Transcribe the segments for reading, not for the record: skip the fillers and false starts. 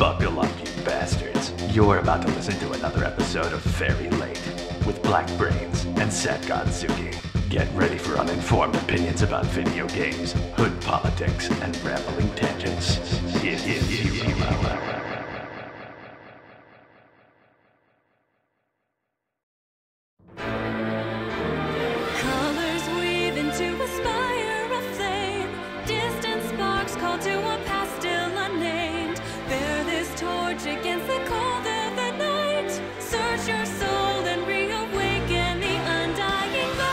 Buckle up, you bastards. You're about to listen to another episode of Very Late with Blackbrainz and Sadgodzuki. Get ready for uninformed opinions about video games, hood politics, and rambling tangents. Colors weave into a spire of flame. Distant sparks call to a past still unnamed. Bear this torch against the cold of the night. Search your soul and reawaken the undying light.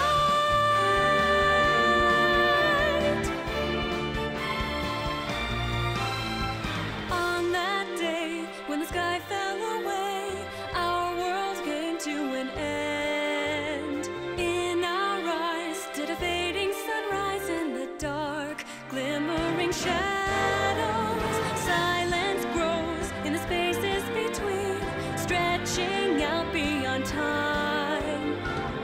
On that day, when the sky fell away, our world came to an end. In our eyes did a fading sunrise in the dark, glimmering shadows. Silence grows in the spaces between, stretching out beyond time.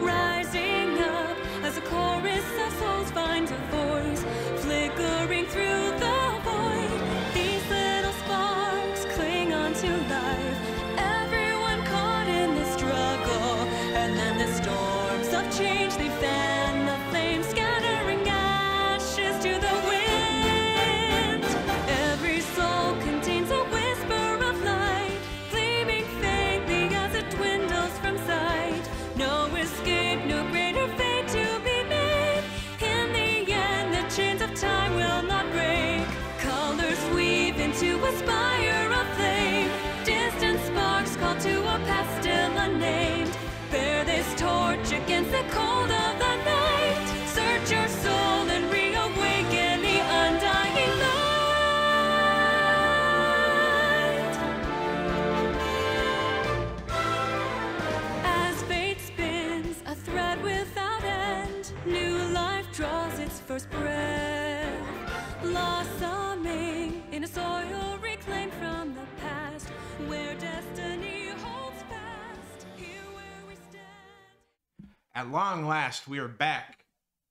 Rising up as a chorus of souls finds a voice, flickering through the void. These little sparks cling on to life, everyone caught in this struggle. And then the storms of change, they fan the flames, scattering ashes to the wind. Every soul contains a whisper of light, gleaming faintly as it dwindles from sight. No escape, no greater fate to be made. In the end, the chains of time will not break. Colors weave into a spire of flame. Distant sparks call to a past still unnamed. Bear this torch against the cold of the night. Search your soul and reawaken the undying light. As fate spins a thread without end, new life draws its first breath, blossoming in a soil reclaimed from the past, where destiny holds fast. Here where we stand. At long last, we are back.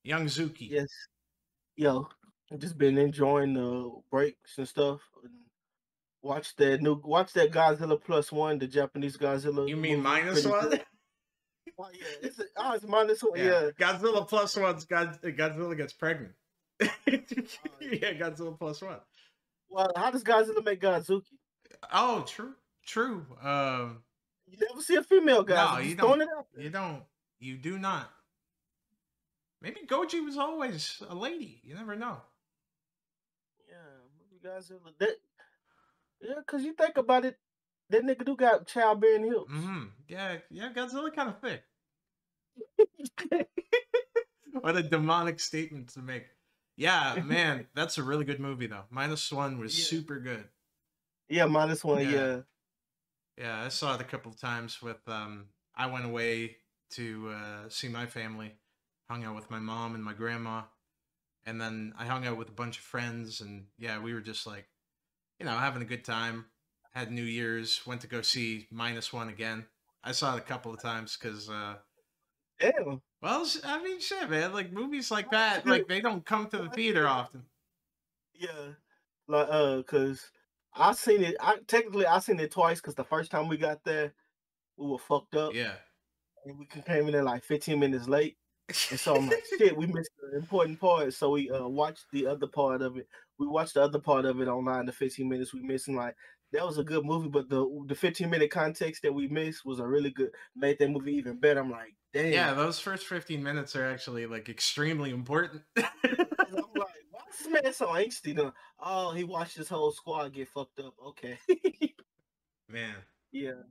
Young Zuki. Yes. Yo, I've just been enjoying the breaks and stuff. Watch that Godzilla Plus One, the Japanese Godzilla. You mean movie. minus Pretty one? good. Oh, yeah. It's minus one. Yeah. Godzilla plus one's Godzilla gets pregnant. Yeah, Godzilla plus one. Well, how does Godzilla make Godzuki? Oh, true. You never see a female Godzilla. No, you Just throwing it out there. You don't. You do not. Maybe Goji was always a lady. You never know. Yeah, Godzilla. Yeah, because you think about it, that nigga do got childbearing hips. Mm-hmm. Yeah, Godzilla kind of thick. What a demonic statement to make. Yeah, man, that's a really good movie though. Minus one was super good. Yeah, minus one. Yeah. Yeah, I saw it a couple of times with I went away to see my family, hung out with my mom and my grandma, and then I hung out with a bunch of friends, and yeah, we were just like, having a good time. Had New Year's, went to go see minus one again. I saw it a couple of times because Damn. well, I mean, shit, man. Like movies like that, like they don't come to the theater often. Yeah, like cause I seen it. I seen it twice. Cause the first time we got there, we were fucked up. Yeah. And we came in there like 15 minutes late, and so I'm like, shit, we missed the important part. So we watched the other part of it. We watched the other part of it online. The 15 minutes we missed, and like that was a good movie, but the 15-minute context that we missed was a really good, made that movie even better. I'm like, damn. Yeah, those first 15 minutes are actually like extremely important. I'm like, why is this man so angsty? Oh, he watched his whole squad get fucked up. Okay. Man. Yeah.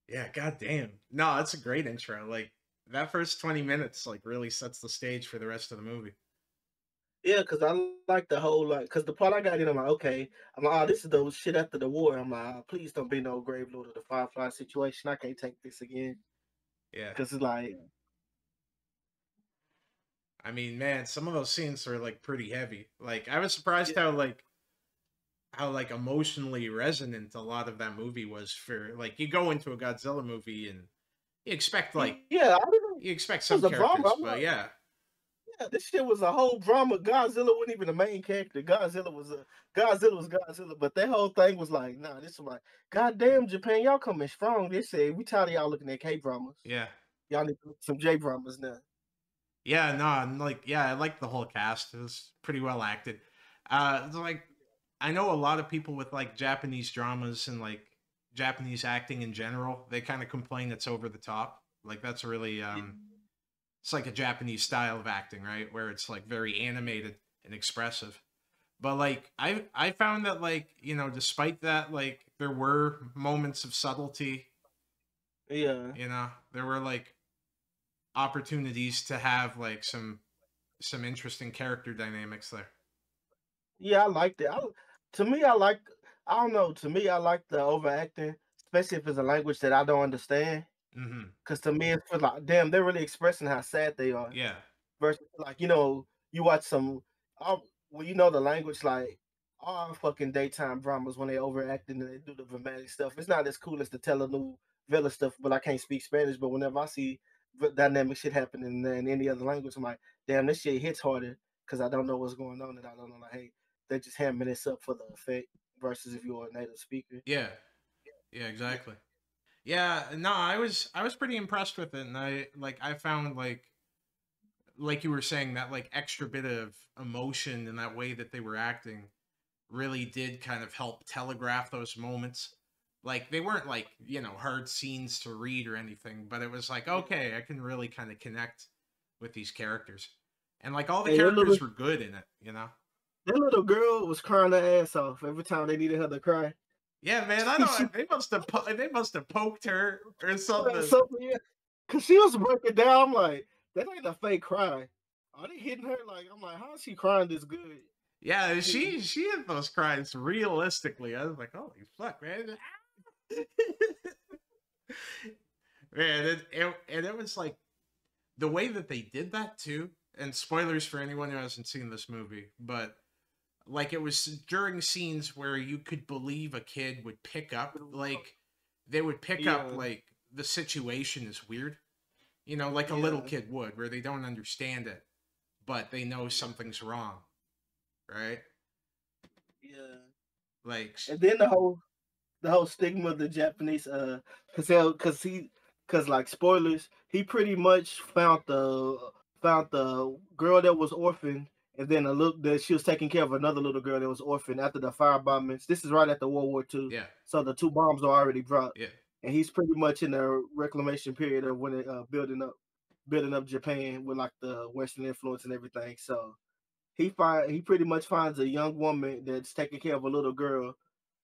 Yeah, goddamn. No, that's a great intro. Like that first 20 minutes like really sets the stage for the rest of the movie. Yeah, because I like the whole, because the part I got in, I'm like, okay. I'm like, oh, this is the shit after the war. I'm like, oh, please don't be no Grave Lord of the Firefly situation. I can't take this again. Yeah. Because it's like, I mean, man, some of those scenes are like pretty heavy. Like I was surprised how emotionally resonant a lot of that movie was. For like, you go into a Godzilla movie and you expect like yeah, you expect some a characters, drama. but yeah. this shit was a whole drama. Godzilla wasn't even the main character. Godzilla was Godzilla, but that whole thing was like, nah, this was like, goddamn Japan, y'all coming strong. They said we tired of y'all looking at K dramas. Yeah. Y'all need to look at some J dramas now. Yeah, no, and like, yeah, I liked the whole cast. It was pretty well acted. It's like, I know a lot of people with like Japanese dramas and like Japanese acting in general, they kind of complain it's over the top. Like that's really it's like a Japanese style of acting, right? Where it's like very animated and expressive. But like I found that like, you know, despite that, like there were moments of subtlety. Yeah. You know, there were like opportunities to have like some interesting character dynamics there. Yeah, I liked it. To me, I like. I don't know. To me, I like the overacting, especially if it's a language that I don't understand. Mm-hmm. Because to me, it feels like, damn, they're really expressing how sad they are. Yeah. Versus, like, you know, you watch some, when you know the language, like, all fucking daytime dramas when they overacting and they do the dramatic stuff. It's not as cool as the telenovela stuff, but I can't speak Spanish. But whenever I see dynamic shit happening in any other language, I'm like, damn, this shit hits harder because I don't know what's going on and I don't know, like, hey, they're just hamming this up for the effect versus if you're a native speaker. Yeah. Yeah, exactly. Yeah, no, I was pretty impressed with it, and I found like you were saying, that like extra bit of emotion in that way that they were acting really did kind of help telegraph those moments. Like they weren't like, you know, hard scenes to read or anything, but it was like, okay, I can really kind of connect with these characters. And like all the characters were good in it, you know. That little girl was crying her ass off every time they needed her to cry. Yeah, man, I don't. They must have poked her or something. Yeah, cause she was breaking down. I'm like, that ain't a fake cry. Are they hitting her? Like, I'm like, how is she crying this good? Yeah, she had those cries realistically. I was like, holy fuck, man. Man, it was like the way that they did that too. And spoilers for anyone who hasn't seen this movie, but like it was during scenes where you could believe a kid would pick up, like they would pick up like the situation is weird, you know, like a little kid would, where they don't understand it, but they know something's wrong, right? Yeah. Like, and then the whole stigma of the Japanese, cause like spoilers, he pretty much found the girl that was orphaned. And then she was taking care of another little girl that was orphaned after the fire bombings. This is right after World War II. Yeah. So the 2 bombs are already dropped. Yeah. And he's pretty much in the reclamation period of when it building up Japan with like the Western influence and everything. So he pretty much finds a young woman that's taking care of a little girl,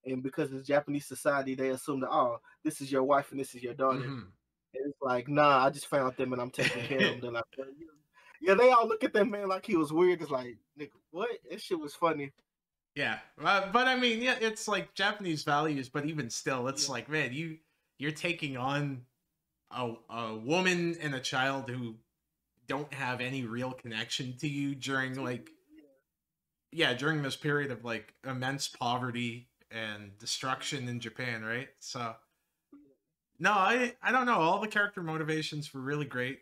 and because it's Japanese society, they assume that, oh, this is your wife and this is your daughter. Mm-hmm. And it's like, nah, I just found them and I'm taking care of them. They're like, yeah, they all look at that man like he was weird. It's like, nigga, what? That shit was funny. Yeah, but I mean, yeah, it's like Japanese values, but even still, it's like, man, you're taking on a woman and a child who don't have any real connection to you during during this period of like immense poverty and destruction in Japan, right? So no, I don't know. All the character motivations were really great.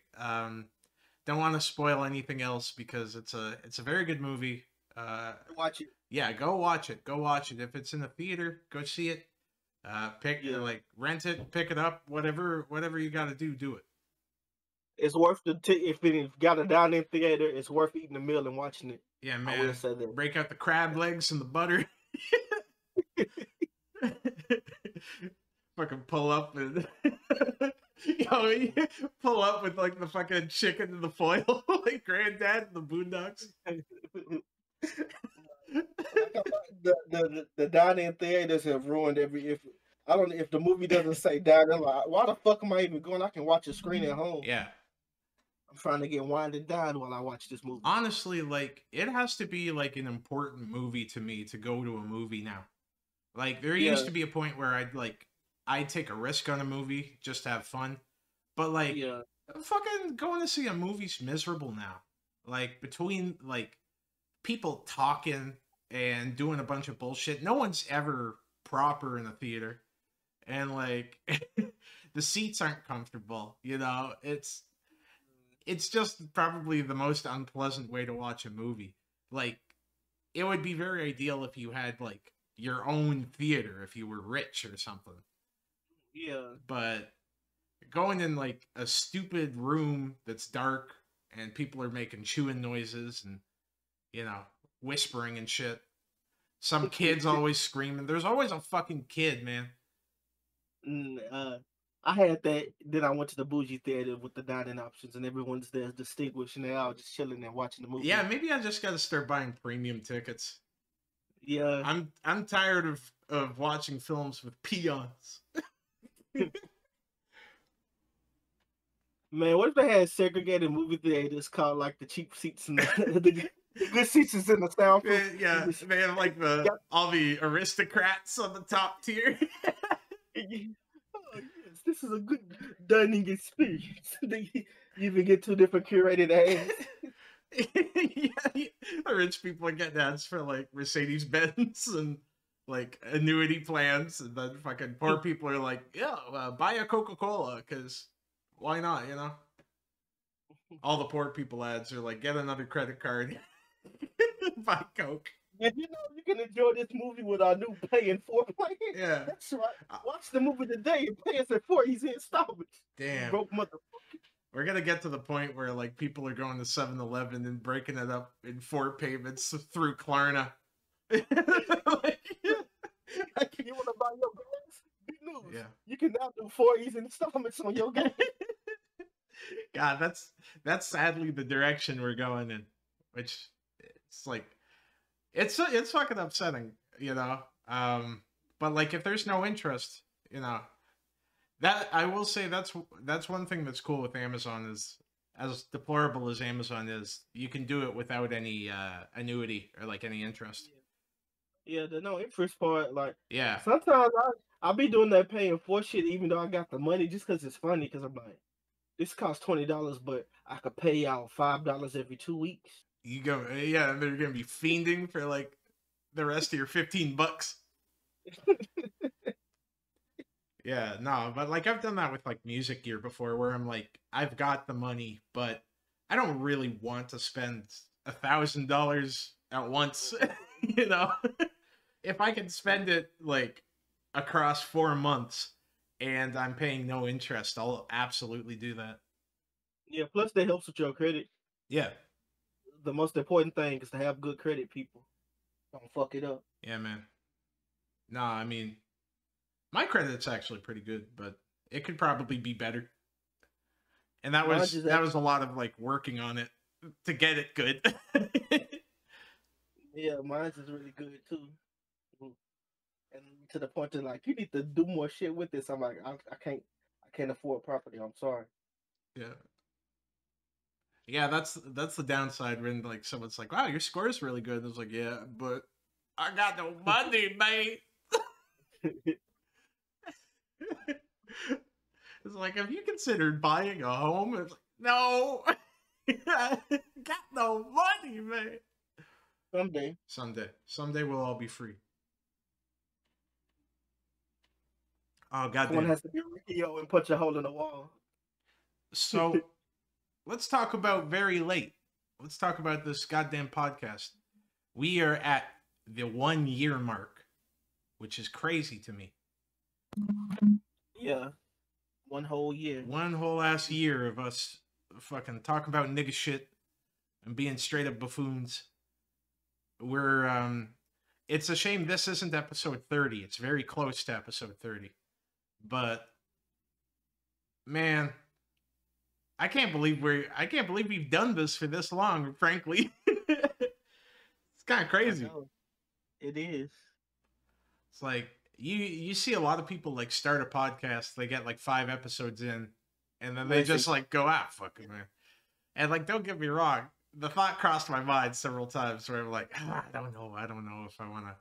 Don't want to spoil anything else because it's a very good movie. Watch it. Yeah, go watch it. Go watch it. If it's in the theater, go see it. Rent it, pick it up, whatever you got to do it. It's worth if it got a dine-in theater, it's worth eating a meal and watching it. Yeah, man. I will say that. Break out the crab legs and the butter. Fucking pull up and pull up with like the fucking chicken and the foil, like Granddad and the Boondocks. the dine-in theaters have ruined if the movie doesn't say dine, I'm like, why the fuck am I even going? I can watch a screen at home. Yeah. I'm trying to get wined and dined while I watch this movie. Honestly, like it has to be like an important movie to me to go to a movie now. Like there used to be a point where I'd take a risk on a movie just to have fun. But like fucking going to see a movie's miserable now. Like between like people talking and doing a bunch of bullshit. No one's ever proper in a theater. And like the seats aren't comfortable, you know. it's just probably the most unpleasant way to watch a movie. Like, it would be very ideal if you had, like, your own theater, if you were rich or something. Yeah. But going in, like, a stupid room that's dark and people are making chewing noises and, you know, whispering and shit. Some kid's always screaming. There's always a fucking kid, man. I had that. Then I went to the bougie theater with the dining options, and everyone's there distinguished, and they're all just chilling and watching the movie. Yeah, maybe I just gotta start buying premium tickets. Yeah. I'm tired of watching films with peons. Man, what if they had segregated movie theaters called like the cheap seats and the good seats is in the soundproof? Yeah, they have like all the aristocrats on the top tier. Oh, yes, this is a good dining experience. You even get 2 different curated ads. Yeah, the rich people are getting ads for like Mercedes Benz and like annuity plans, and then fucking poor people are like, yeah, buy a Coca-Cola because why not, you know? All the poor people ads are like, get another credit card, buy Coke. And you know you can enjoy this movie with our new paying 4 plan. Yeah, That's right. Watch the movie today and pay us at 4 easy installments. damn. Broke motherfucker. We're gonna get to the point where like people are going to 7-Eleven and breaking it up in 4 payments through Klarna. Like, You want to buy your gas? Good news. Yeah. You can now do 4 easy installments on your gas. God, that's sadly the direction we're going in, which it's like it's fucking upsetting, you know. But like if there's no interest, you know, that I will say that's one thing that's cool with Amazon is, as deplorable as Amazon is, you can do it without any annuity or like any interest. Yeah, the no interest part, like Yeah. sometimes I'll be doing that paying 4 shit even though I got the money just because it's funny because I'm like, this costs $20, but I could pay y'all $5 every 2 weeks. You go, yeah, and they're gonna be fiending for like the rest of your $15. Yeah, no, but like I've done that with like music gear before, where I'm like, I've got the money, but I don't really want to spend $1,000 at once. You know, if I can spend it like across 4 months and I'm paying no interest, I'll absolutely do that. Yeah, plus that helps with your credit. Yeah, The most important thing is to have good credit, people. Don't fuck it up. yeah, man. No, I mean, my credit's actually pretty good, but it could probably be better. And that was a lot of like working on it to get it good. Yeah, mine's is really good too. And to the point that like you need to do more shit with this. I'm like, I can't afford property. I'm sorry. Yeah. Yeah, that's the downside when like someone's like, "Wow, your score is really good." And it's like, "Yeah, but I got no money, mate." It's like, have you considered buying a home? It's like, no, I got no money, man. Someday we'll all be free. Oh, goddamn. One has to be Rio and punch a hole in the wall. So, let's talk about very late. Let's talk about this goddamn podcast. We are at the 1 year mark, which is crazy to me. Yeah. 1 whole year. 1 whole ass year of us fucking talking about nigga shit and being straight up buffoons. We're, it's a shame this isn't episode 30. It's very close to episode 30. But, man, I can't believe we've done this for this long, frankly. It's kind of crazy. It is. It's like, you see a lot of people like start a podcast, they get like 5 episodes in, and then they just like go, fuck it, man. And like, don't get me wrong, the thought crossed my mind several times where I'm like, I don't know if I want to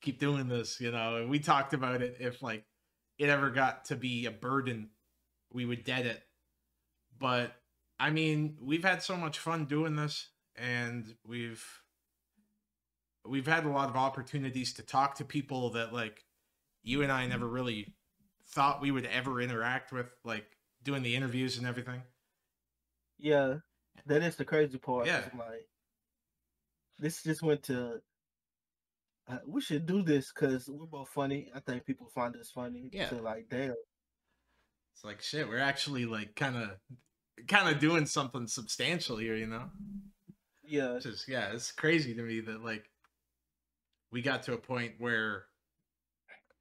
keep doing this, you know. And we talked about it, if like it ever got to be a burden, we would dead it. But I mean, we've had so much fun doing this, and we've had a lot of opportunities to talk to people that like you and I never really thought we would ever interact with, like doing the interviews and everything. Yeah, that is the crazy part. Yeah, Cause I'm like, this just went to. We should do this because we're both funny. I think people find us funny. yeah. To like, damn. It's like shit. We're actually like kind of doing something substantial here, you know. Yeah, Just yeah, it's crazy to me that like we got to a point where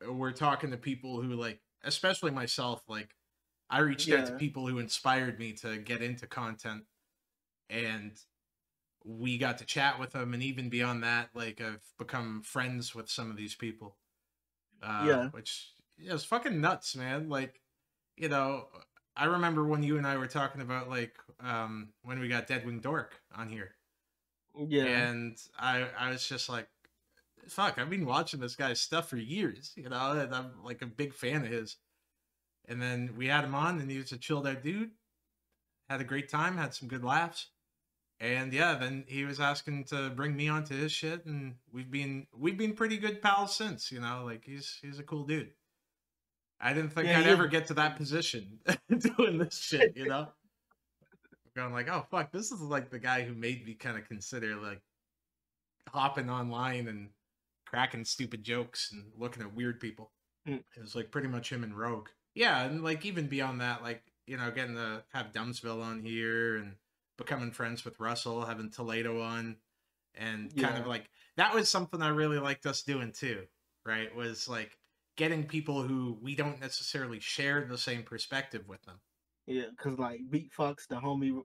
we're talking to people who like, especially myself, like I reached out to yeah, people who inspired me to get into content, and we got to chat with them, and even beyond that, like I've become friends with some of these people, yeah, which is fucking nuts, man. Like, you know, I remember when you and I were talking about like when we got Deadwing Dork on here, yeah, and I was just like, fuck, I've been watching this guy's stuff for years, you know, and I'm like a big fan of his. And then we had him on, and he was a chilled out dude. Had a great time, had some good laughs. And yeah, then he was asking to bring me onto his shit, and we've been pretty good pals since, you know, like he's a cool dude. I didn't think yeah. I'd He is. ever get to that position doing this shit, you know? Going like, oh fuck, this is like the guy who made me kind of consider like hopping online and cracking stupid jokes and looking at weird people. Mm. It was like pretty much him and Rogue. Yeah, and like even beyond that, like, you know, getting to have Dumpsville on here and becoming friends with Russell, having Toledo on, and kind of Yeah, like that was something I really liked us doing too, right? Was like getting people who we don't necessarily share the same perspective with them. yeah. Cause like Beat Fox, the homie,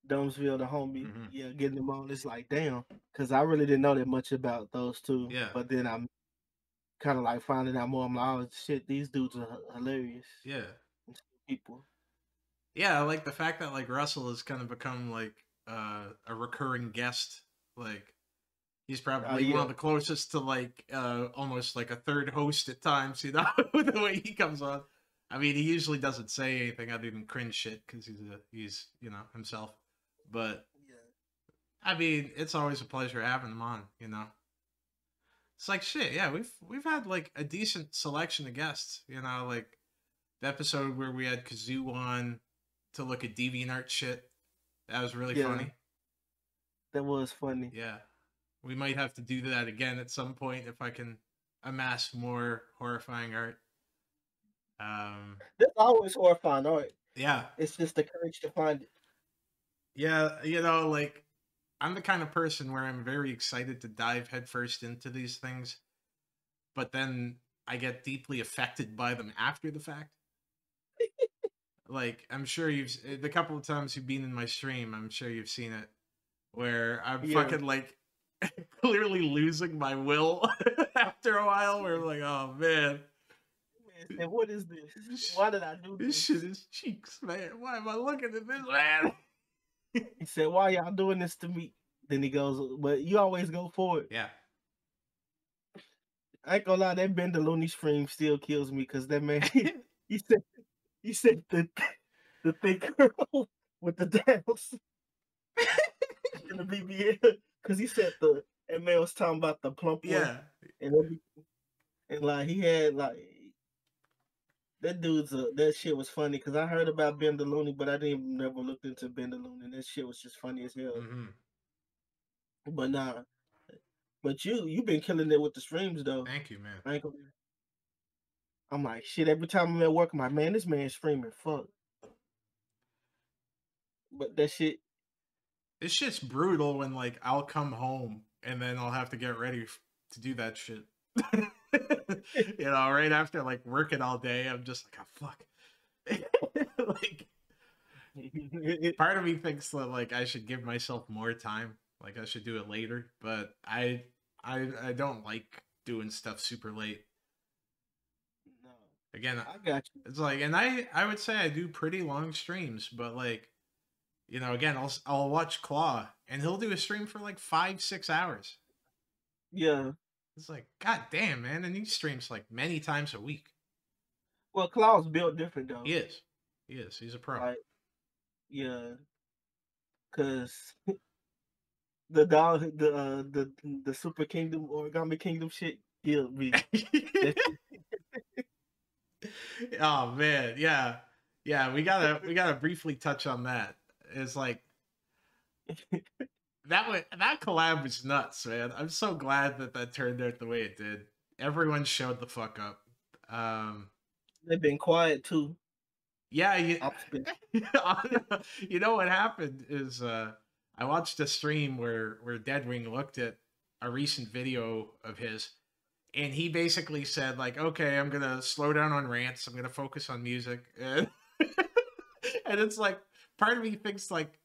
Dumbsville, the homie, Hmm. yeah, getting them on. It's like, damn. Cause I really didn't know that much about those two. Yeah, But then I'm kind of like finding out more. I'm like, oh shit, these dudes are hilarious yeah. people. Yeah, I like the fact that like Russell has kind of become like a recurring guest. Like he's probably one Yeah, of the closest to like almost like a third host at times, you know, the way he comes on. I mean, he usually doesn't say anything other than cringe shit because he's you know himself. But yeah, I mean, it's always a pleasure having him on. You know, it's like shit. Yeah, we've had like a decent selection of guests. You know, like the episode where we had Kazoo on to look at DeviantArt shit. That was really yeah. funny. That was funny. Yeah. We might have to do that again at some point if I can amass more horrifying art. That's always horrifying art. Yeah. It's just the courage to find it. Yeah, you know, like I'm the kind of person where I'm very excited to dive headfirst into these things, but then I get deeply affected by them after the fact. Like I'm sure the couple of times you've been in my stream, I'm sure you've seen it where I'm Yeah. fucking like clearly losing my will after a while. Where I'm like, oh man, Man said, what is this? Why did I do this this? shit is cheeks, man. Why am I looking at this, man? He said, why y'all doing this to me? Then he goes, but you always go for it. Yeah, I ain't gonna lie, that Ben Looney stream still kills me because that man, he said, he said the thick girl with the downs in the BBL because he said that man was talking about the plump one yeah, and everything. And like he had like that dude's that shit was funny because I heard about Ben Looney, but I didn't even never looked into Ben Looney. And that shit was just funny as hell. hmm But nah, but you been killing it with the streams though. Thank you, man. I ain't gonna. I'm like shit. Every time I'm at work, I'm like, man, this man's streaming. Fuck. But that shit, This shit's brutal when like I'll come home and then I'll have to get ready to do that shit. You know, right after like working all day, I'm just like, oh fuck. Like part of me thinks that like I should give myself more time. Like I should do it later, but I don't like doing stuff super late. no, Again, I got you. it's like, and I would say I do pretty long streams, but like, you know, again, I'll watch Claw and he'll do a stream for like 5-6 hours. Yeah. It's like, god damn, man, and he streams like many times a week. Well, Claw's built different though. He is. He is. He's a pro. Like, yeah, cause the dog, the Super Kingdom Origami Kingdom shit killed me. Oh man, yeah, yeah. We gotta briefly touch on that. It's like that collab was nuts, man. I'm so glad that turned out the way it did. Everyone showed the fuck up. They've been quiet too. Yeah, Opposite. you know what happened is I watched a stream where Deadwing looked at a recent video of his, and he basically said like, "Okay, I'm gonna slow down on rants. I'm gonna focus on music," and it's like part of me thinks like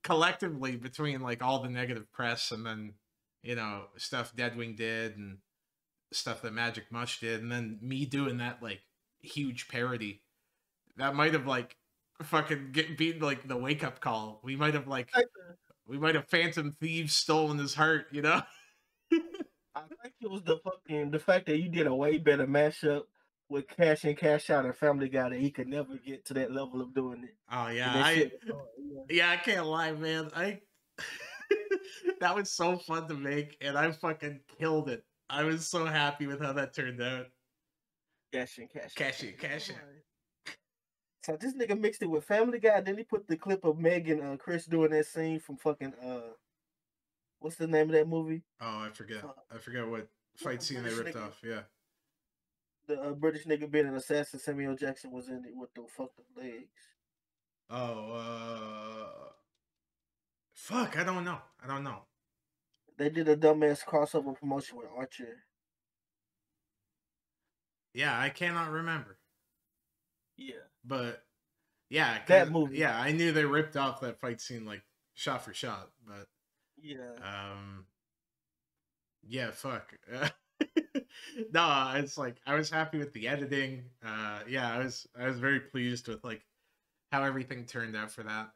collectively between like all the negative press and then stuff Deadwing did and stuff that Magic Mush did, and then me doing that like huge parody. That might have like fucking been like the wake up call. We might have Phantom Thieves stolen his heart, you know? I think it was the fact that you did a way better mashup with Cash In Cash Out and Family Guy that he could never get to that level of doing it. Oh yeah, yeah. I can't lie, man. That was so fun to make, and I fucking killed it. I was so happy with how that turned out. Cash In Cash Cash In. So this nigga mixed it with Family Guy, then he put the clip of Meg and Chris doing that scene from fucking what's the name of that movie? Oh, I forget. I forget what fight scene they ripped off. Yeah. The British nigga being an assassin, Samuel Jackson was in it with the fucked up legs. Oh, fuck, I don't know. They did a dumbass crossover promotion with Archer. Yeah, I cannot remember. Yeah. But yeah, that movie. Yeah, I knew they ripped off that fight scene like shot for shot, but yeah, fuck. No, it's like I was happy with the editing. Yeah, I was very pleased with like how everything turned out for that.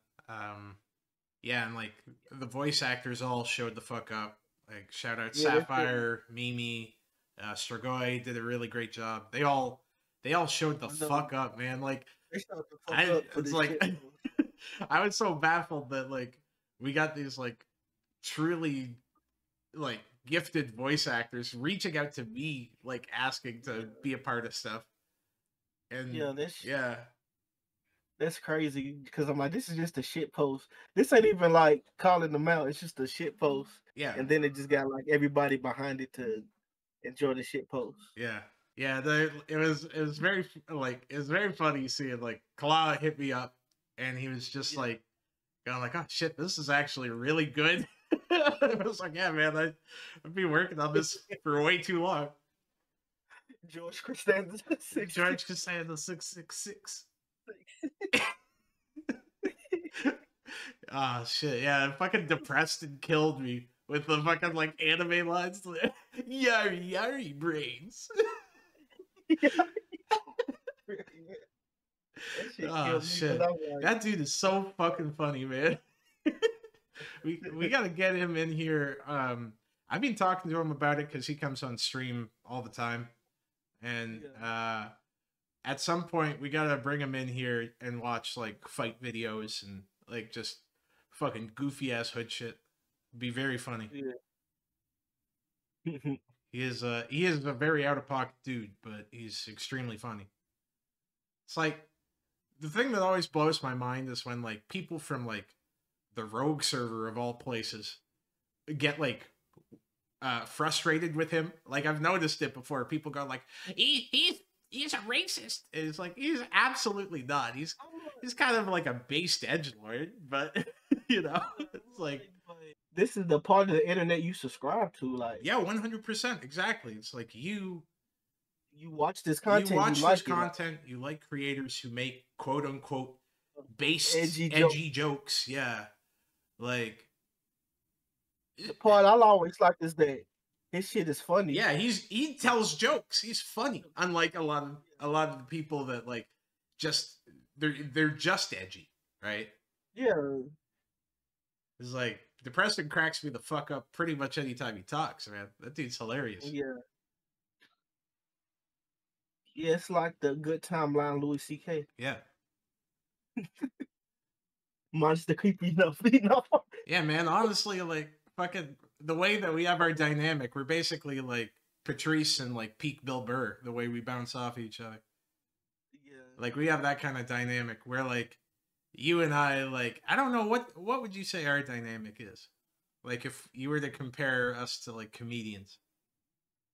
Yeah, and like the voice actors all showed the fuck up. Like shout out Sapphire, Mimi, Strigoi did a really great job. They all showed the fuck up, man. Like it's like I was so baffled that like we got these like truly like gifted voice actors reaching out to me, like asking to be a part of stuff. And that's crazy because I'm like, this is just a shit post. This ain't even like calling them out. It's just a shit post. Yeah. And then it just got like everybody behind it to enjoy the shit post. Yeah. Yeah. It was very like, it was very funny seeing like Kalaa hit me up and he was just like going like, oh shit, this is actually really good. I was like, yeah, man, I've been working on this for way too long. George Costanza 666. Oh shit, yeah, it fucking depressed and killed me with the fucking like anime lines. Yari yari brains. Oh shit, that dude is so fucking funny, man. we gotta get him in here. I've been talking to him about it because he comes on stream all the time, and at some point we gotta bring him in here and watch like fight videos and like just fucking goofy ass hood shit. Be very funny. Yeah. He is a very out of pocket dude, but he's extremely funny. It's like the thing that always blows my mind is when like people from like the Rogue server of all places get like frustrated with him. Like I've noticed it before. People go like, he's a racist. And it's like he's absolutely not. He's kind of like a based edgelord, but you know, it's like this is the part of the internet you subscribe to. Like 100%, exactly. It's like you watch this content. You watch this content. You like creators who make quote unquote based edgy jokes. Yeah. Like the part I'll always like is that his shit is funny. Yeah, he tells jokes. He's funny. Unlike a lot of the people that like just they're just edgy, right? Yeah. It's like Depreston cracks me the fuck up pretty much anytime he talks, man. That dude's hilarious. Yeah. Yeah, it's like the good timeline Louis C.K. Yeah. Monster creepy enough. Yeah, man. Honestly, like fucking the way that we have our dynamic, we're basically like Patrice and like peak Bill Burr. The way we bounce off each other. Yeah. Like we have that kind of dynamic where like you and I, like, I don't know what would you say our dynamic is? Like, if you were to compare us to like comedians,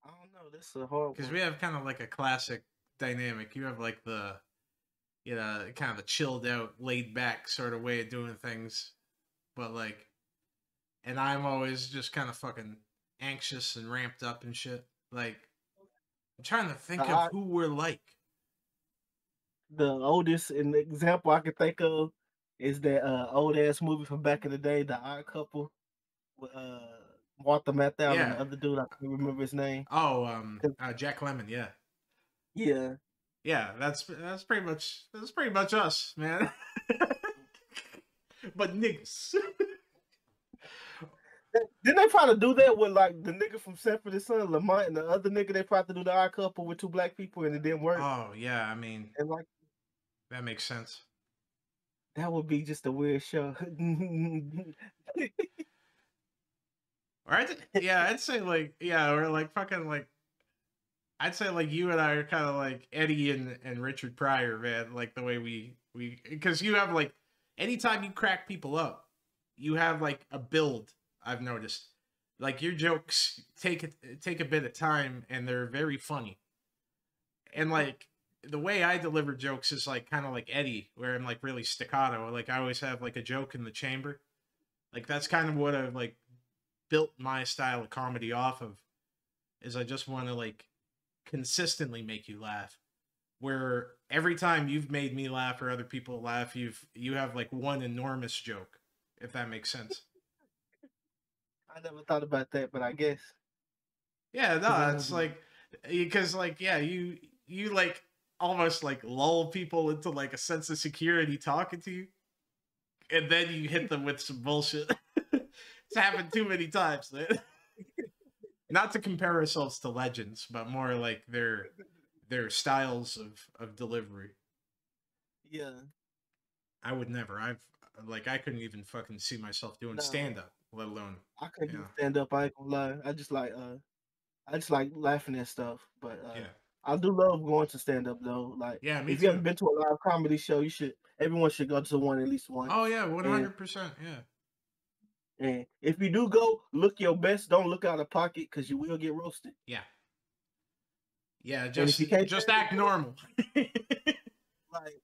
I don't know. This is a hard because one. we have kind of like a classic dynamic. You have like the, you know, kind of a chilled out, laid back sort of way of doing things, but like, and I'm always just kind of fucking anxious and ramped up and shit. Like, I'm trying to think of who we're like. The oldest and the example I can think of is that old ass movie from back in the day, The Odd Couple, with Martha Mathau and Yeah. the other dude. I can't remember his name. Oh, Jack Lemmon. Yeah. Yeah. Yeah, that's pretty much us, man. But niggas. Didn't they try to do that with like the nigga from Sanford and Son, Lamont, and the other nigga? They tried to do The Odd Couple with two black people and it didn't work. Oh yeah, I mean, And like that makes sense. that would be just a weird show. Or I'd say like, yeah, or like fucking like, I'd say like you and I are kind of like Eddie and Richard Pryor, man. Like the way we because you have like, anytime you crack people up, you have like a build. I've noticed, like your jokes take a bit of time and they're very funny. And like the way I deliver jokes is like kind of like Eddie, where I'm like really staccato. Like I always have like a joke in the chamber. Like that's kind of what I've like built my style of comedy off of. Is I just want to like consistently make you laugh. Where every time you've made me laugh or other people laugh, you have like one enormous joke, if that makes sense. I never thought about that, but I guess. Yeah, no, it's like, because like, yeah, you like almost like lull people into like a sense of security talking to you, and then you hit them with some bullshit. It's happened too many times, man. Not to compare ourselves to legends, but more like their styles of delivery. Yeah. I would never. I couldn't even fucking see myself doing stand up, let alone. I couldn't do stand up. I ain't gonna lie. I just like laughing at stuff. But Yeah. I do love going to stand up though. Like, Yeah, me if too. you haven't been to a live comedy show, everyone should go to one at least once. Oh yeah, 100%. Yeah. And if you do go, look your best. Don't look out of pocket because you will get roasted. Yeah. Yeah, if you can't just act normal. like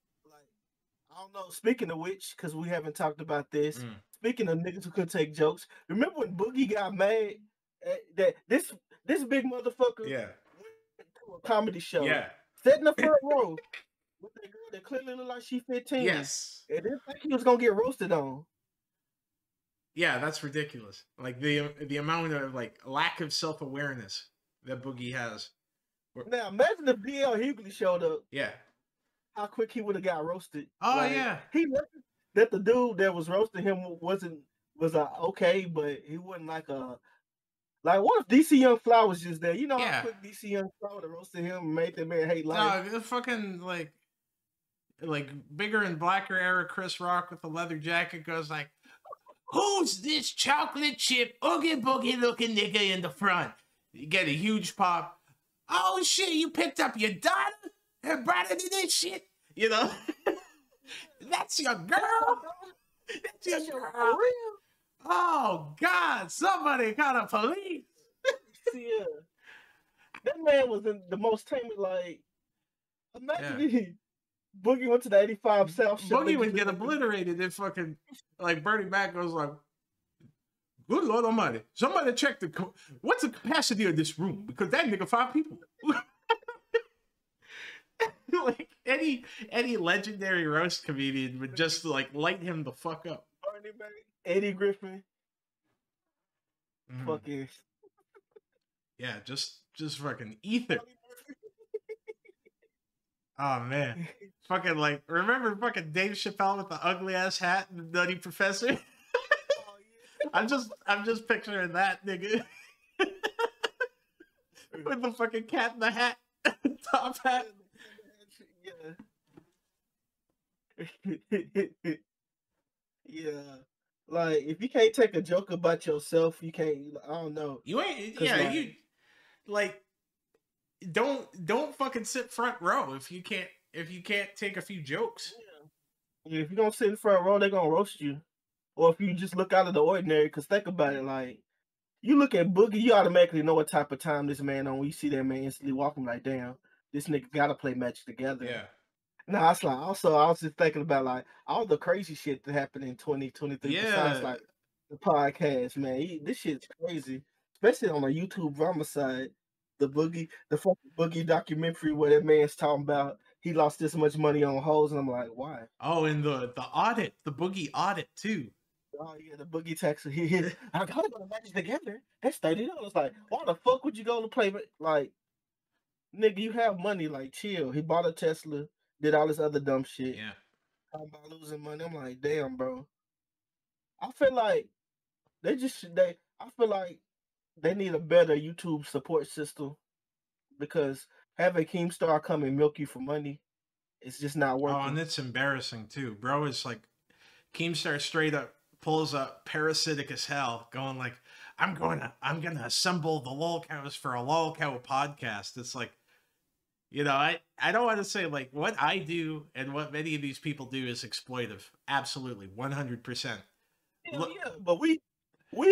I don't know. Speaking of which, because we haven't talked about this. Speaking of niggas who could take jokes, remember when Boogie got mad that this big motherfucker went to a comedy show, sat in the front row with that girl that clearly looked like she 15. Yes. And didn't think he was gonna get roasted on. Yeah, that's ridiculous. Like the amount of like lack of self-awareness that Boogie has. Now imagine if D.L. Hughley showed up. Yeah. How quick he would have got roasted. Oh yeah. He looked that the dude that was roasting him was okay, but he wasn't like a like. What if DC Young Fly was just there? You know how quick DC Young Fly would have roasted him and made that man hate life. No, fucking like bigger and blacker era Chris Rock with the leather jacket goes like, "Who's this chocolate chip oogie boogie looking nigga in the front?" You get a huge pop. Oh shit! You picked up your daughter and brought her to this shit. You know, that's your girl. That's your girl. Oh God! Somebody call the police. Yeah, that man was in the most timid. Like, imagine Boogie went to the 85 South show. Boogie would get obliterated if fucking like Bernie Mac goes like, "Good Lord Almighty! Somebody check what's the capacity of this room because that nigga 5 people." Like any legendary roast comedian would just like light him the fuck up. Bernie Mac, Eddie Griffin, fucking yeah, just fucking ether. Oh man, fucking like remember fucking Dave Chappelle with the ugly ass hat and the Nutty Professor. I'm just picturing that nigga with the fucking cat in the hat, top hat. Yeah, like if you can't take a joke about yourself, you can't. I don't know. You ain't. Yeah, you like don't fucking sit front row if you can't take a few jokes. If you're gonna sit in the front row, they're gonna roast you. Or if you just look out of the ordinary, cause think about it, like you look at Boogie, you automatically know what type of time this man on. When you see that man instantly walking, like, damn, this nigga gotta play Magic together. Yeah. No, it's like also I was just thinking about like all the crazy shit that happened in 2023 besides Yeah. like the podcast, man. This shit's crazy, especially on the YouTube drama side. The fucking Boogie documentary where that man's talking about he lost this much money on hoes, and I'm like, why? Oh, and the audit, the Boogie audit too. Oh yeah, the Boogie tax. I gotta go to Magic together. That's $30. Like, why the fuck would you go to play? Like, nigga, you have money. Like, chill. He bought a Tesla, did all this other dumb shit. Yeah. Talking about losing money. I'm like, damn, bro. I feel like I feel like they need a better YouTube support system because having Keemstar come and milk you for money, it's just not working. Oh, and it's embarrassing too, bro. It's like Keemstar straight up pulls up parasitic as hell, going like, I'm gonna assemble the lolcows for a lolcow podcast. It's like, you know, I don't want to say like what I do and what many of these people do is exploitive. Absolutely, 100%. Yeah, but we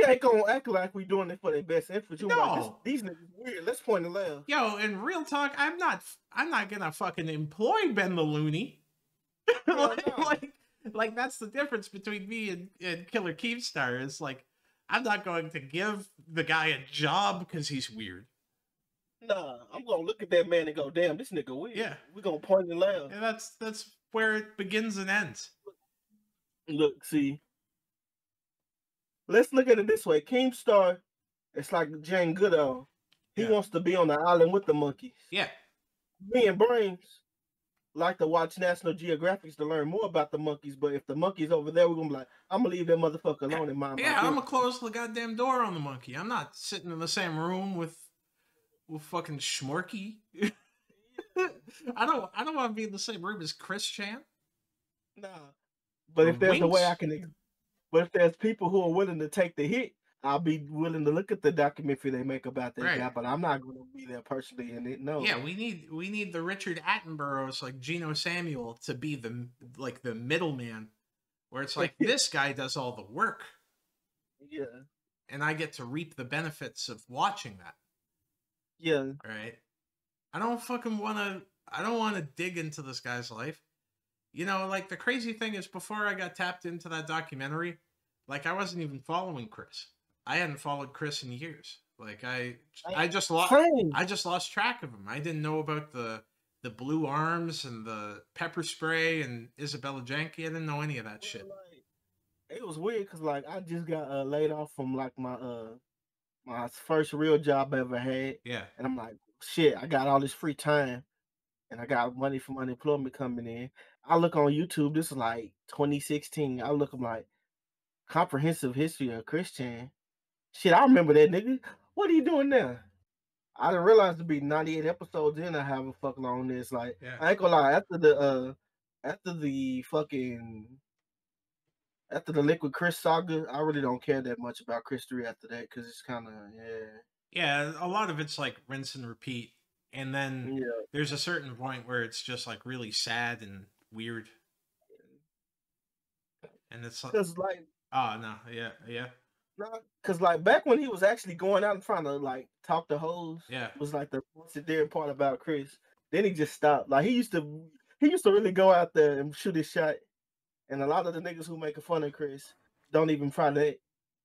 ain't gonna act like we doing it for their best interest. No. Like, these niggas weird. Let's point the left. Yo, in real talk, I'm not gonna fucking employ Ben the Looney. like that's the difference between me and Killer Keemstar. Is like, I'm not going to give the guy a job because he's weird. Nah, I'm gonna look at that man and go, damn, this nigga weird. Yeah. We're gonna point and laugh. And that's where it begins and ends. Look, see. Let's look at it this way. Keemstar, it's like Jane Goodall. He wants to be on the island with the monkeys. Yeah. Me and Brainz like to watch National Geographics to learn more about the monkeys, but if the monkey's over there, we're gonna be like, I'm gonna leave that motherfucker alone in mind. Yeah, I'm gonna close the goddamn door on the monkey. I'm not sitting in the same room with fucking Schmorky. I don't want to be in the same room as Chris Chan. Nah. But Or if there's a way Winks. but if there's people who are willing to take the hit, I'll be willing to look at the documentary they make about that Right. guy, but I'm not going to be there personally in it. No. Yeah, we need the Richard Attenboroughs like Geno Samuel to be the middleman, where it's like this guy does all the work, Yeah. and I get to reap the benefits of watching that. Yeah. Right? I don't want to dig into this guy's life. You know, like the crazy thing is, before I got tapped into that documentary, like I wasn't even following Chris. I hadn't followed Chris in years. Like I just lost track of him. I didn't know about the blue arms and the pepper spray and Isabella Janke. I didn't know any of that shit. It was weird because like I just got laid off from like my first real job I ever had. Yeah. And I'm like, shit, I got all this free time and I got money from unemployment coming in. I look on YouTube, this is like 2016. I look, I'm like, comprehensive history of Christian. Shit, I remember that nigga. What are you doing now? I didn't realize to be 98 episodes in, I have a fuck long this. Like, Yeah. I ain't gonna lie, after the Liquid Chris saga, I really don't care that much about Chris 3 after that because it's kind of, Yeah, a lot of it's like rinse and repeat. And then yeah. there's a certain point where it's just like really sad and weird. And it's like, Because like, oh no, yeah. because like back when he was actually going out and trying to like talk to hoes, Yeah. was like the there part about Chris. Then he just stopped. Like he used to really go out there and shoot his shot. And a lot of the niggas who making fun of Chris don't even try that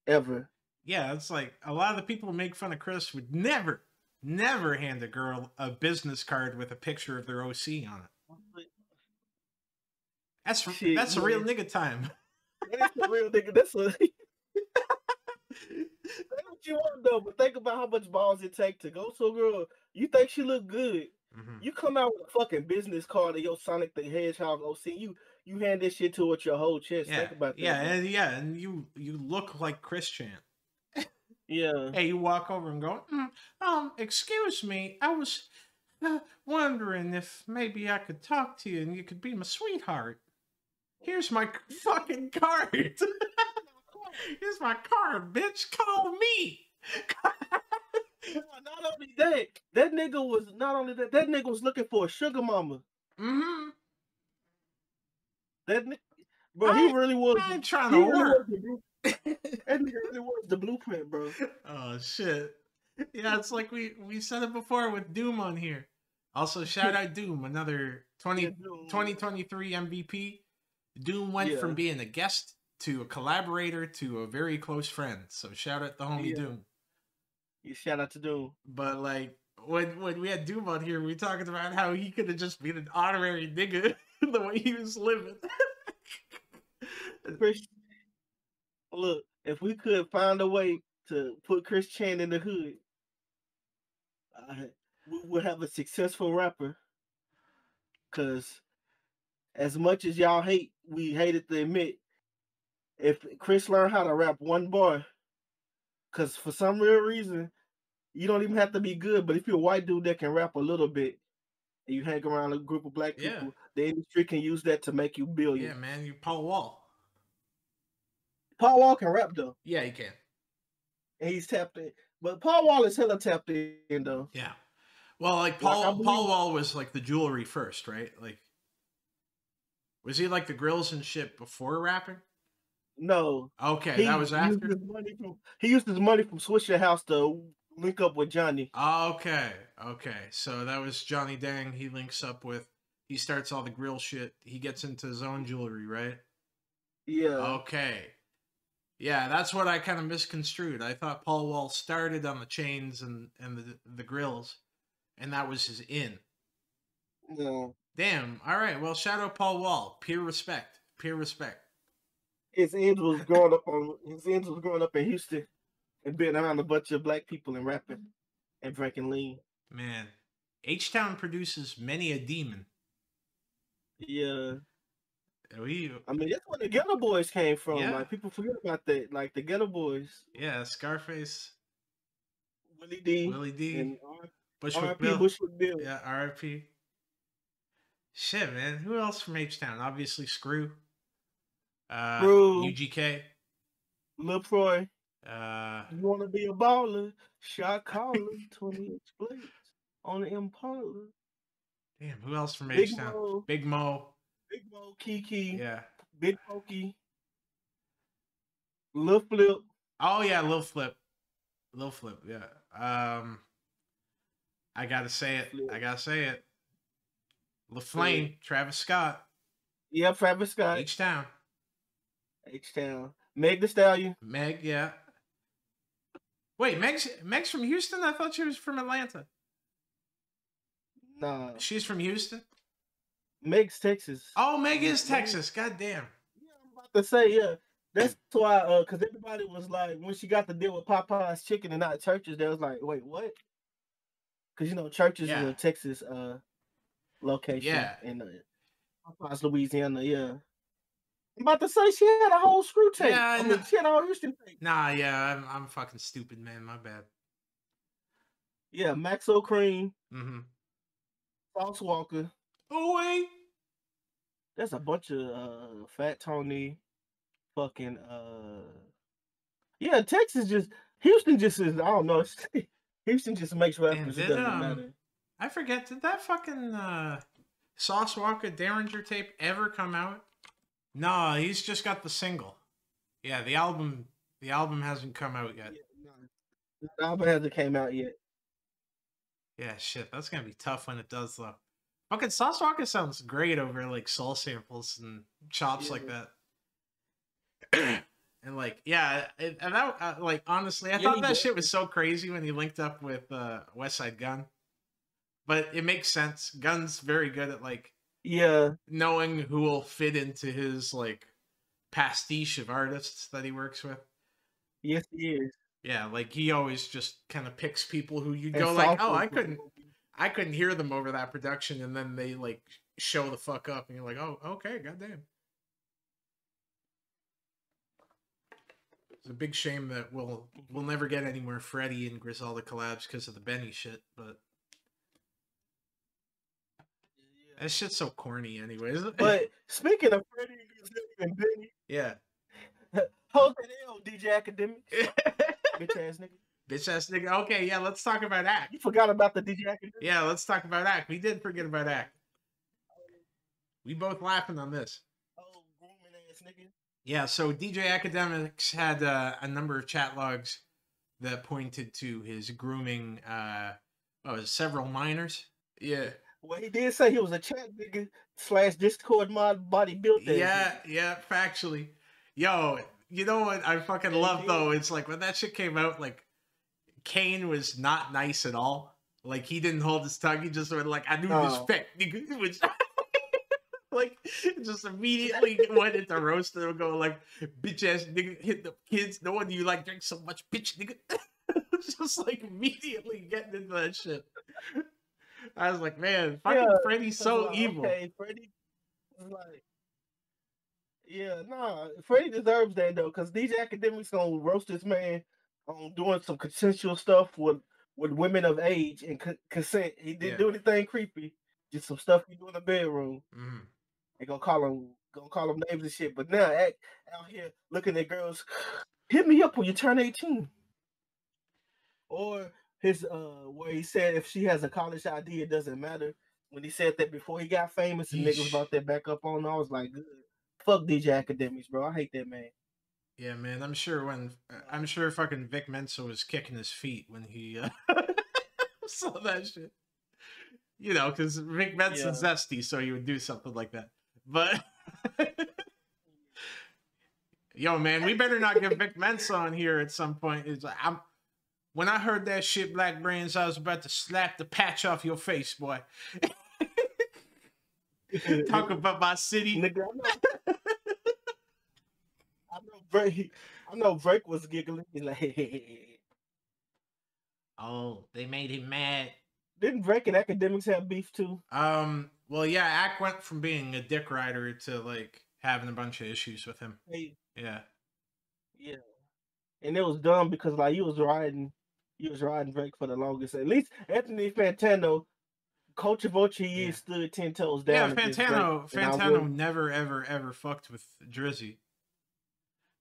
ever. Yeah, it's like a lot of the people who make fun of Chris would never hand a girl a business card with a picture of their OC on it. That's a real nigga time. That is a real nigga. That's what you want though. But think about how much balls it take to go to a girl. You think she look good. Mm-hmm. You come out with a fucking business card of your Sonic the Hedgehog OC. You hand this shit to with your whole chest. Yeah, Think about that. and you look like Chris Chan. Yeah. Hey, you walk over and go, excuse me, I was wondering if maybe I could talk to you and you could be my sweetheart. Here's my fucking card. Here's my card, bitch. Call me. Not only that nigga was looking for a sugar mama. Mm-hmm. That nigga, Bro, he really was. I ain't trying He to really work. was the blueprint. And he really was the blueprint, bro. Oh shit. Yeah, it's like we said it before with Doom on here. Also, shout out Doom, another 2023 MVP. Doom went from being a guest to a collaborator to a very close friend. So shout out the homie Doom. Yeah, shout out to Doom. But like when we had Doom on here, we talking about how he could have just been an honorary nigga the way he was living. Chris, look, if we could find a way to put Chris Chan in the hood, we would have a successful rapper. Cause as much as y'all hate, we hated to admit, if Chris learned how to rap one bar, cause for some real reason, you don't even have to be good, but if you're a white dude that can rap a little bit, and you hang around a group of black people, the industry can use that to make you billion. Yeah, man, you Paul Wall. Paul Wall can rap though. Yeah, he can. And he's tapped in. But Paul Wall is hella tapped in though. Yeah. Well, like Paul Wall was like the jewelry first, right? Like, was he like the grills and shit before rapping? No. Okay, that was after. He used his money from Swisher House to link up with Johnny. Okay. So that was Johnny Dang. He links up with. He starts all the grill shit. He gets into his own jewelry, right? Yeah. Okay. Yeah, that's what I kind of misconstrued. I thought Paul Wall started on the chains and the grills, and that was his in. No. Damn. All right. Well, shout out Paul Wall. Pure respect. His ends was growing up in Houston and being around a bunch of black people and rapping and drinking lean. Man, H-Town produces many a demon. Yeah. I mean, that's where the Ghetto Boys came from. Yeah. Like, people forget about that. Like, the Ghetto Boys. Yeah, Scarface. Willie D. And Bushwick Bill. Yeah, R.I.P. Shit, man. Who else from H-Town? Obviously, Screw. UGK. Lil Troy. You want to be a baller? Shot caller. 20-inch blades on the Impala. Damn, who else from H-Town? Big Mo, Kiki. Yeah. Big Pokey. Lil Flip. Oh, yeah, Lil Flip, yeah. I gotta say it. LaFlame, Travis Scott. Yeah, Travis Scott. H-Town. Meg Thee Stallion. Meg, yeah. Wait, Meg's from Houston? I thought she was from Atlanta. Nah. She's from Houston? Meg's Texas. Oh, Meg is Texas. God damn. Yeah, I'm about to say, yeah. That's why, because everybody was like, when she got to deal with Popeye's Chicken and not Churches, they was like, wait, what? Because, Churches is a Texas location. Yeah. In Popeye's, Louisiana, yeah. I'm about to say she had a whole screw tape. Yeah, she had a whole Houston tape. Nah, yeah, I'm fucking stupid, man. My bad. Yeah, Maxo Cream. Mm-hmm. Sauce Walker. Oh, wait. There's a bunch of Fat Tony. Fucking, yeah, Houston just is, I don't know. Houston just makes rappers. It doesn't matter. I forget, did that fucking Sauce Walker Derringer tape ever come out? No, he's just got the single. Yeah, the album hasn't come out yet. Yeah, no. The album hasn't came out yet. Yeah, shit, that's gonna be tough when it does though. Fucking Sauce Walker sounds great over like soul samples and chops like that. And like, yeah, and that like honestly, I thought that shit was so crazy when he linked up with West Side Gun. But it makes sense. Gun's very good at like knowing who will fit into his like pastiche of artists that he works with. Yes, he is. Yeah, like he always just kind of picks people who you go like, oh, I couldn't hear them over that production, and then they like show the fuck up, and you're like, oh, okay, goddamn. It's a big shame that we'll never get any more Freddie and Griselda collabs because of the Benny shit, but that shit's so corny anyways. But speaking of Freddie and Benny, yeah. Hold that L, DJ Academic. Bitch ass nigga. Okay, yeah, let's talk about Act. You forgot about the DJ Academic? Yeah, let's talk about Act. We did forget about Act. We both laughing on this. Oh, grooming ass nigga. Yeah, so DJ Academics had a number of chat logs that pointed to his grooming several minors. Yeah. Well, he did say he was a chat nigga / Discord mod body built that Yeah, shit. yeah, factually. Yo, you know what I fucking love though? It's like when that shit came out, like Kane was not nice at all. Like he didn't hold his tongue. He just went like, "I knew this fact, nigga." Which, like, just immediately went into roasting him, going like, "Bitch ass nigga, hit the kids. No wonder you like drink so much, bitch, nigga." Just like immediately getting into that shit. I was like, man, fucking Freddy's so like, evil. Okay, Freddy was like, yeah, nah, Freddy deserves that though, because these academics gonna roast this man on doing some consensual stuff with women of age and consent. He didn't do anything creepy, just some stuff he do in the bedroom. Mm-hmm. They gonna call him names and shit. But now out here looking at girls, hit me up when you turn 18. Or his where he said if she has a college ID, it doesn't matter. When he said that before he got famous and niggas about that back up on, I was like, fuck DJ Academics, bro. I hate that man. Yeah, man. I'm sure fucking Vic Mensa was kicking his feet when he saw that shit. You know, because Vic Mensa's zesty, so he would do something like that. But yo, man, we better not get Vic Mensa on here at some point. It's like, when I heard that shit, Blackbrainz, I was about to slap the patch off your face, boy. Talk about my city. Nigga, I know Drake was giggling. He's like, hey. Oh, they made him mad. Didn't Drake and Academics have beef too? Well, yeah, Ack went from being a dick rider to like having a bunch of issues with him. Hey. Yeah. Yeah. And it was dumb because like he was riding Drake for the longest. At least Anthony Fantano, Culture Vulture, he stood 10 toes down. Yeah, Fantano never ever fucked with Drizzy.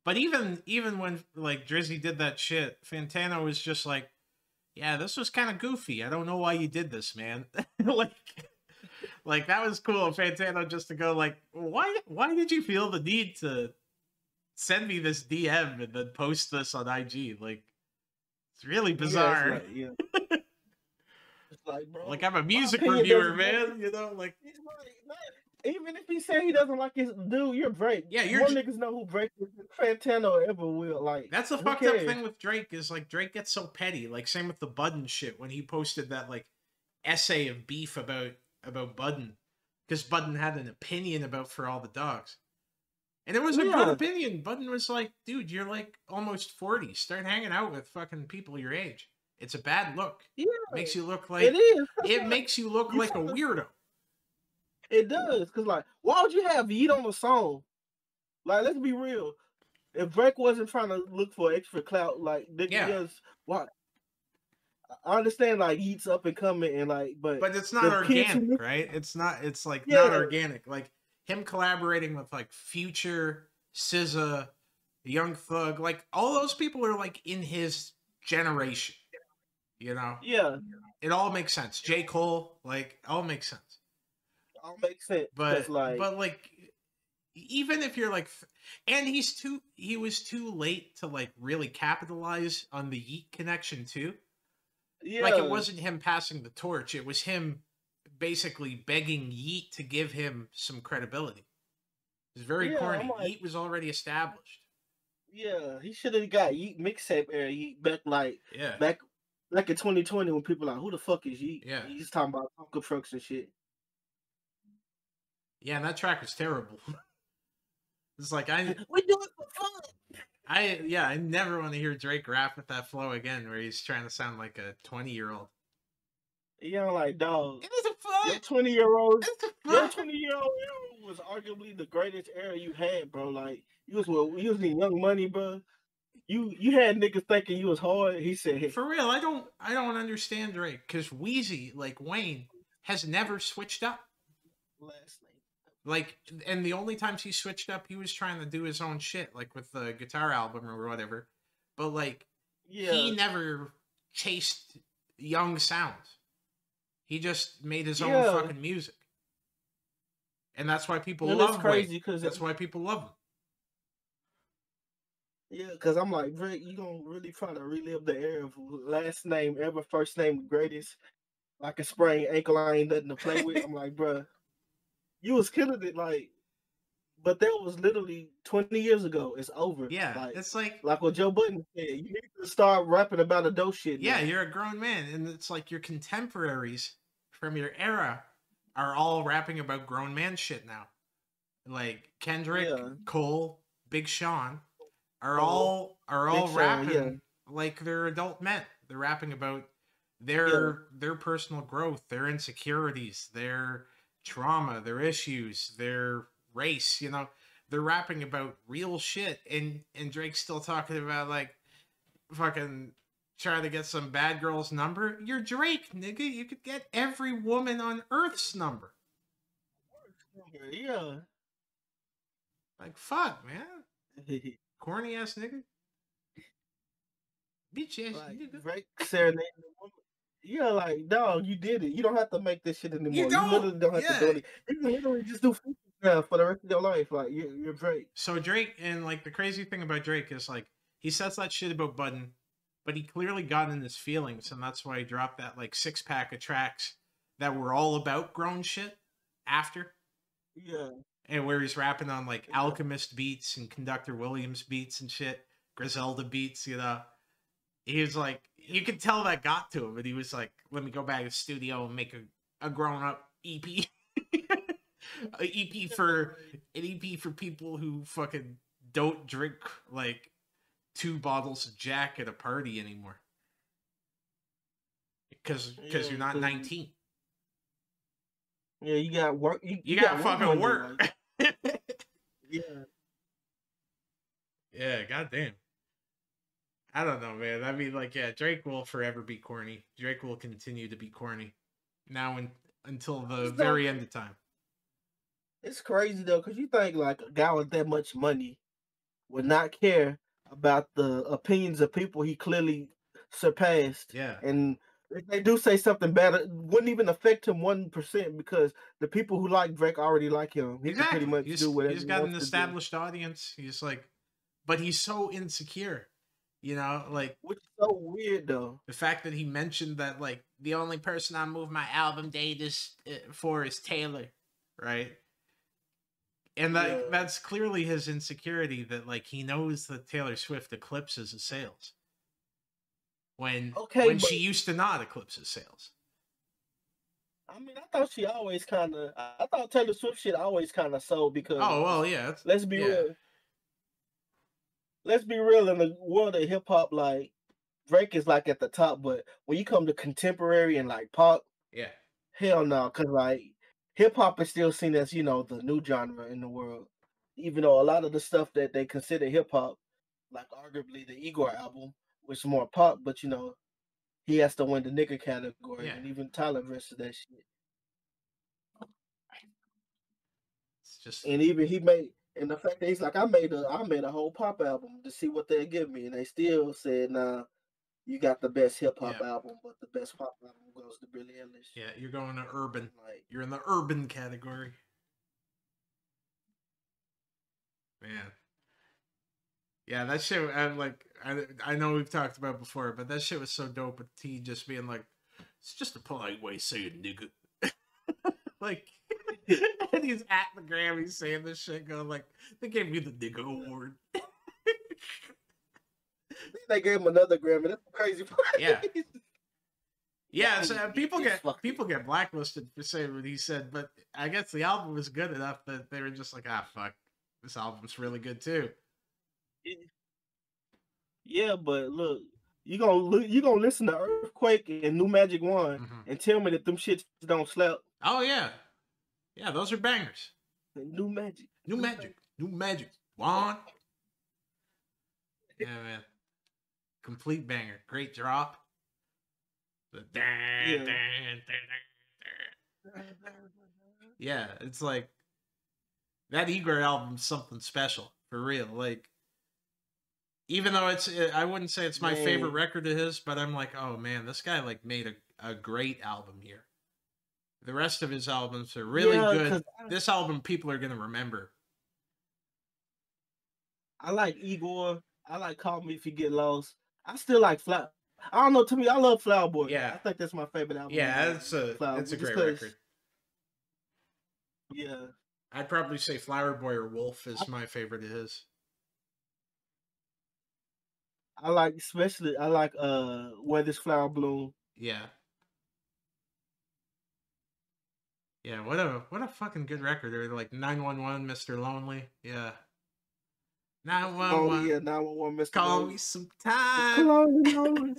But even when like Drizzy did that shit, Fantano was just like, yeah, this was kind of goofy. I don't know why you did this, man. like that was cool. Fantano just to go like, why did you feel the need to send me this DM and then post this on IG? Like, it's really bizarre. Yeah, it's like, it's like, bro, like I'm a music reviewer, man. You know, like. Even if he said he doesn't like his dude, you're Drake. Yeah, more niggas know who Drake is than Fantano ever will. Like, that's the fucked up thing with Drake is like Drake gets so petty. Like same with the Budden shit when he posted that like essay of beef about Budden because Budden had an opinion about For All the Dogs, and it was a good opinion. Budden was like, dude, you're like almost 40. Start hanging out with fucking people your age. It's a bad look. Yeah, it makes you look like it makes you look like a weirdo. It does, because, like, why would you have Yeet on the song? Like, let's be real. If Drake wasn't trying to look for extra clout, like, why? I understand, like, Yeet's up and coming, and, like, but it's not organic, right? It's not organic. Like, him collaborating with, like, Future, SZA, Young Thug, like, all those people are, like, in his generation, you know? Yeah. It all makes sense. J. Cole, like, all makes sense. All makes sense. But like even if you're like and he was too late to like really capitalize on the Yeet connection too. Yeah. Like it wasn't him passing the torch, it was him basically begging Yeet to give him some credibility. It's very corny. Like, Yeet was already established. Yeah, he should have got Yeet mixtape era Yeet back back in 2020 when people are like, who the fuck is Yeet? Yeah. He's talking about Tonka trucks and shit. Yeah, and that track was terrible. It's like we do it for fun. I never want to hear Drake rap with that flow again, where he's trying to sound like a 20-year-old. Yeah, like dog. It is a fun. Your 20-year-old era was arguably the greatest era you had, bro. Like you was in Young Money, bro. You had niggas thinking you was hard. He said, for real, I don't understand Drake because Wheezy, like Wayne, has never switched up. Last name. Like, and the only times he switched up, he was trying to do his own shit, like with the guitar album or whatever. But like, he never chased young sounds. He just made his own fucking music, and that's why people love Wayne. That's why people love him. Yeah, because I'm like, Drake, you gonna really try to relive the era of last name ever, first name greatest. Like a sprained ankle, I ain't nothing to play with. I'm like, bruh, you was killing it, like, but that was literally 20 years ago. It's over. Yeah, it's Like what Joe Budden said, you need to start rapping about adult shit yeah, now. you're a grown man, and it's like your contemporaries from your era are all rapping about grown man shit now. Like Kendrick, Yeah, Cole, Big Sean are Cole, all Big Sean, yeah, rapping like they're adult men. They're rapping about yeah, their personal growth, their insecurities, their trauma, their issues, their race, you know. They're rapping about real shit, and Drake's still talking about like fucking trying to get some bad girl's number. You're Drake, nigga. You could get every woman on Earth's number. yeah. Like fuck, man. Corny ass nigga. Bitch ass Like nigga. Drake serenading the woman. Yeah, like dog, you did it. You don't have to make this shit You anymore. You don't. literally don't have to do Yeah. it. You can literally just do 50 now for the rest of your life. Like you're Drake. So Drake, and like the crazy thing about Drake is like he says that shit about Budden, but he clearly got in his feelings, and that's why he dropped that like 6-pack of tracks that were all about grown shit after. Yeah, And where he's rapping on like yeah, Alchemist beats and Conductor Williams beats and shit, Griselda beats, you know. He was like, you could tell that got to him, but he was like, let me go back to the studio and make a grown up EP. An EP for people who fucking don't drink like 2 bottles of Jack at a party anymore. Because yeah, you're not 19. Yeah, you got work. You got fucking Monday, work. like, yeah, Yeah, goddamn. I don't know, man. I mean, like, yeah, Drake will forever be corny. Drake will continue to be corny. Now until the It's very not- end of time. it's crazy though, because you think like a guy with that much money would not care about the opinions of people he clearly surpassed. Yeah. And if they do say something bad, it wouldn't even affect him 1% because the people who like Drake already like him. He can pretty much do whatever He's he got an wants to do. established audience. He's like, but he's so insecure. You know, like Which is so weird though. the fact that he mentioned that like the only person I move my album date for is Taylor, right? And that's clearly his insecurity that like he knows that Taylor Swift eclipses his sales. When she used to not eclipse his sales. I mean, I thought I thought Taylor Swift shit always kind of sold because. Oh well, yeah. Let's be real. Let's be real, in the world of hip hop, like Drake is like at the top, but when you come to contemporary and like pop, yeah, hell no, because like hip hop is still seen as, you know, the new genre in the world. Even though a lot of the stuff that they consider hip hop, like arguably the Igor album, which is more pop, but you know, he has to win the nigga category, Yeah. and even Tyler versus that shit. It's just And even he made, and the fact that he's like, I made a whole pop album to see what they give me, and they still said, nah, you got the best hip hop album, but the best pop album goes to Billie Eilish. yeah, you're going to urban. Like, You're in the urban category. Man. Yeah, that shit, I know we've talked about it before, but that shit was so dope with T just being like, it's just a polite way of saying nigga. Like, and he's at the Grammys saying this shit, going like, they gave me the nigga award. they gave him another Grammy. That's the crazy part. Yeah. Yeah, so people He's get blacklisted for saying what he said, but I guess the album was good enough that they were just like, ah, fuck, this album's really good too. Yeah, but look, you gonna listen to Earthquake and New Magic One and tell me that them shits don't slap. Oh yeah, yeah, those are bangers. New Magic One. Yeah, man, complete banger, great drop. The yeah, it's like that Igor album's something special for real. Like, even though I wouldn't say it's my favorite record of his, but I'm like, oh man, this guy like made a great album here. The rest of his albums are really good. This album people are gonna remember. I like Igor. I like Call Me If You Get Lost. I still like Flower. I don't know. To me, I love Flower Boy. Yeah. I think that's my favorite album. Yeah, it's a Just great 'cause- record. Yeah. I'd probably say Flower Boy or Wolf is my favorite of his. I like Where This Flower Bloom. Yeah. Yeah, what a fucking good record. They're like 911, Mr. Lonely. Yeah. 911. Yeah, 911, Mr. Call Lonely. me sometime. Call me Lonely.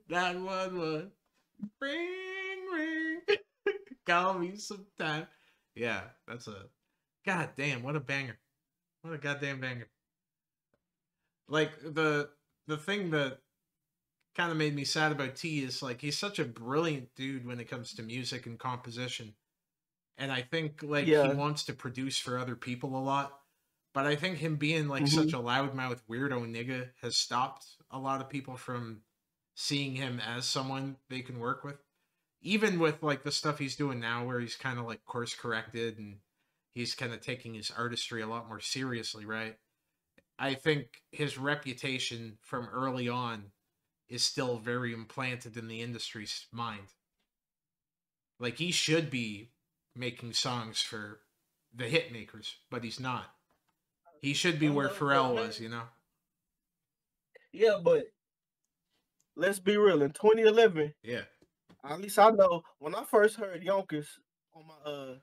911. Ring. Call me sometime. Yeah, that's a god damn, what a banger. What a goddamn banger. Like the thing that kind of made me sad about T is like he's such a brilliant dude when it comes to music and composition. And I think like he wants to produce for other people a lot. But I think him being like such a loudmouth weirdo nigga has stopped a lot of people from seeing him as someone they can work with. Even with like the stuff he's doing now where he's kind of like course corrected and he's kind of taking his artistry a lot more seriously, right? I think his reputation from early on is still very implanted in the industry's mind. Like he should be making songs for the hit makers, but he's not. He should be where Pharrell was, you know? Yeah, but let's be real. In 2011, yeah, at least I know when I first heard Yonkers on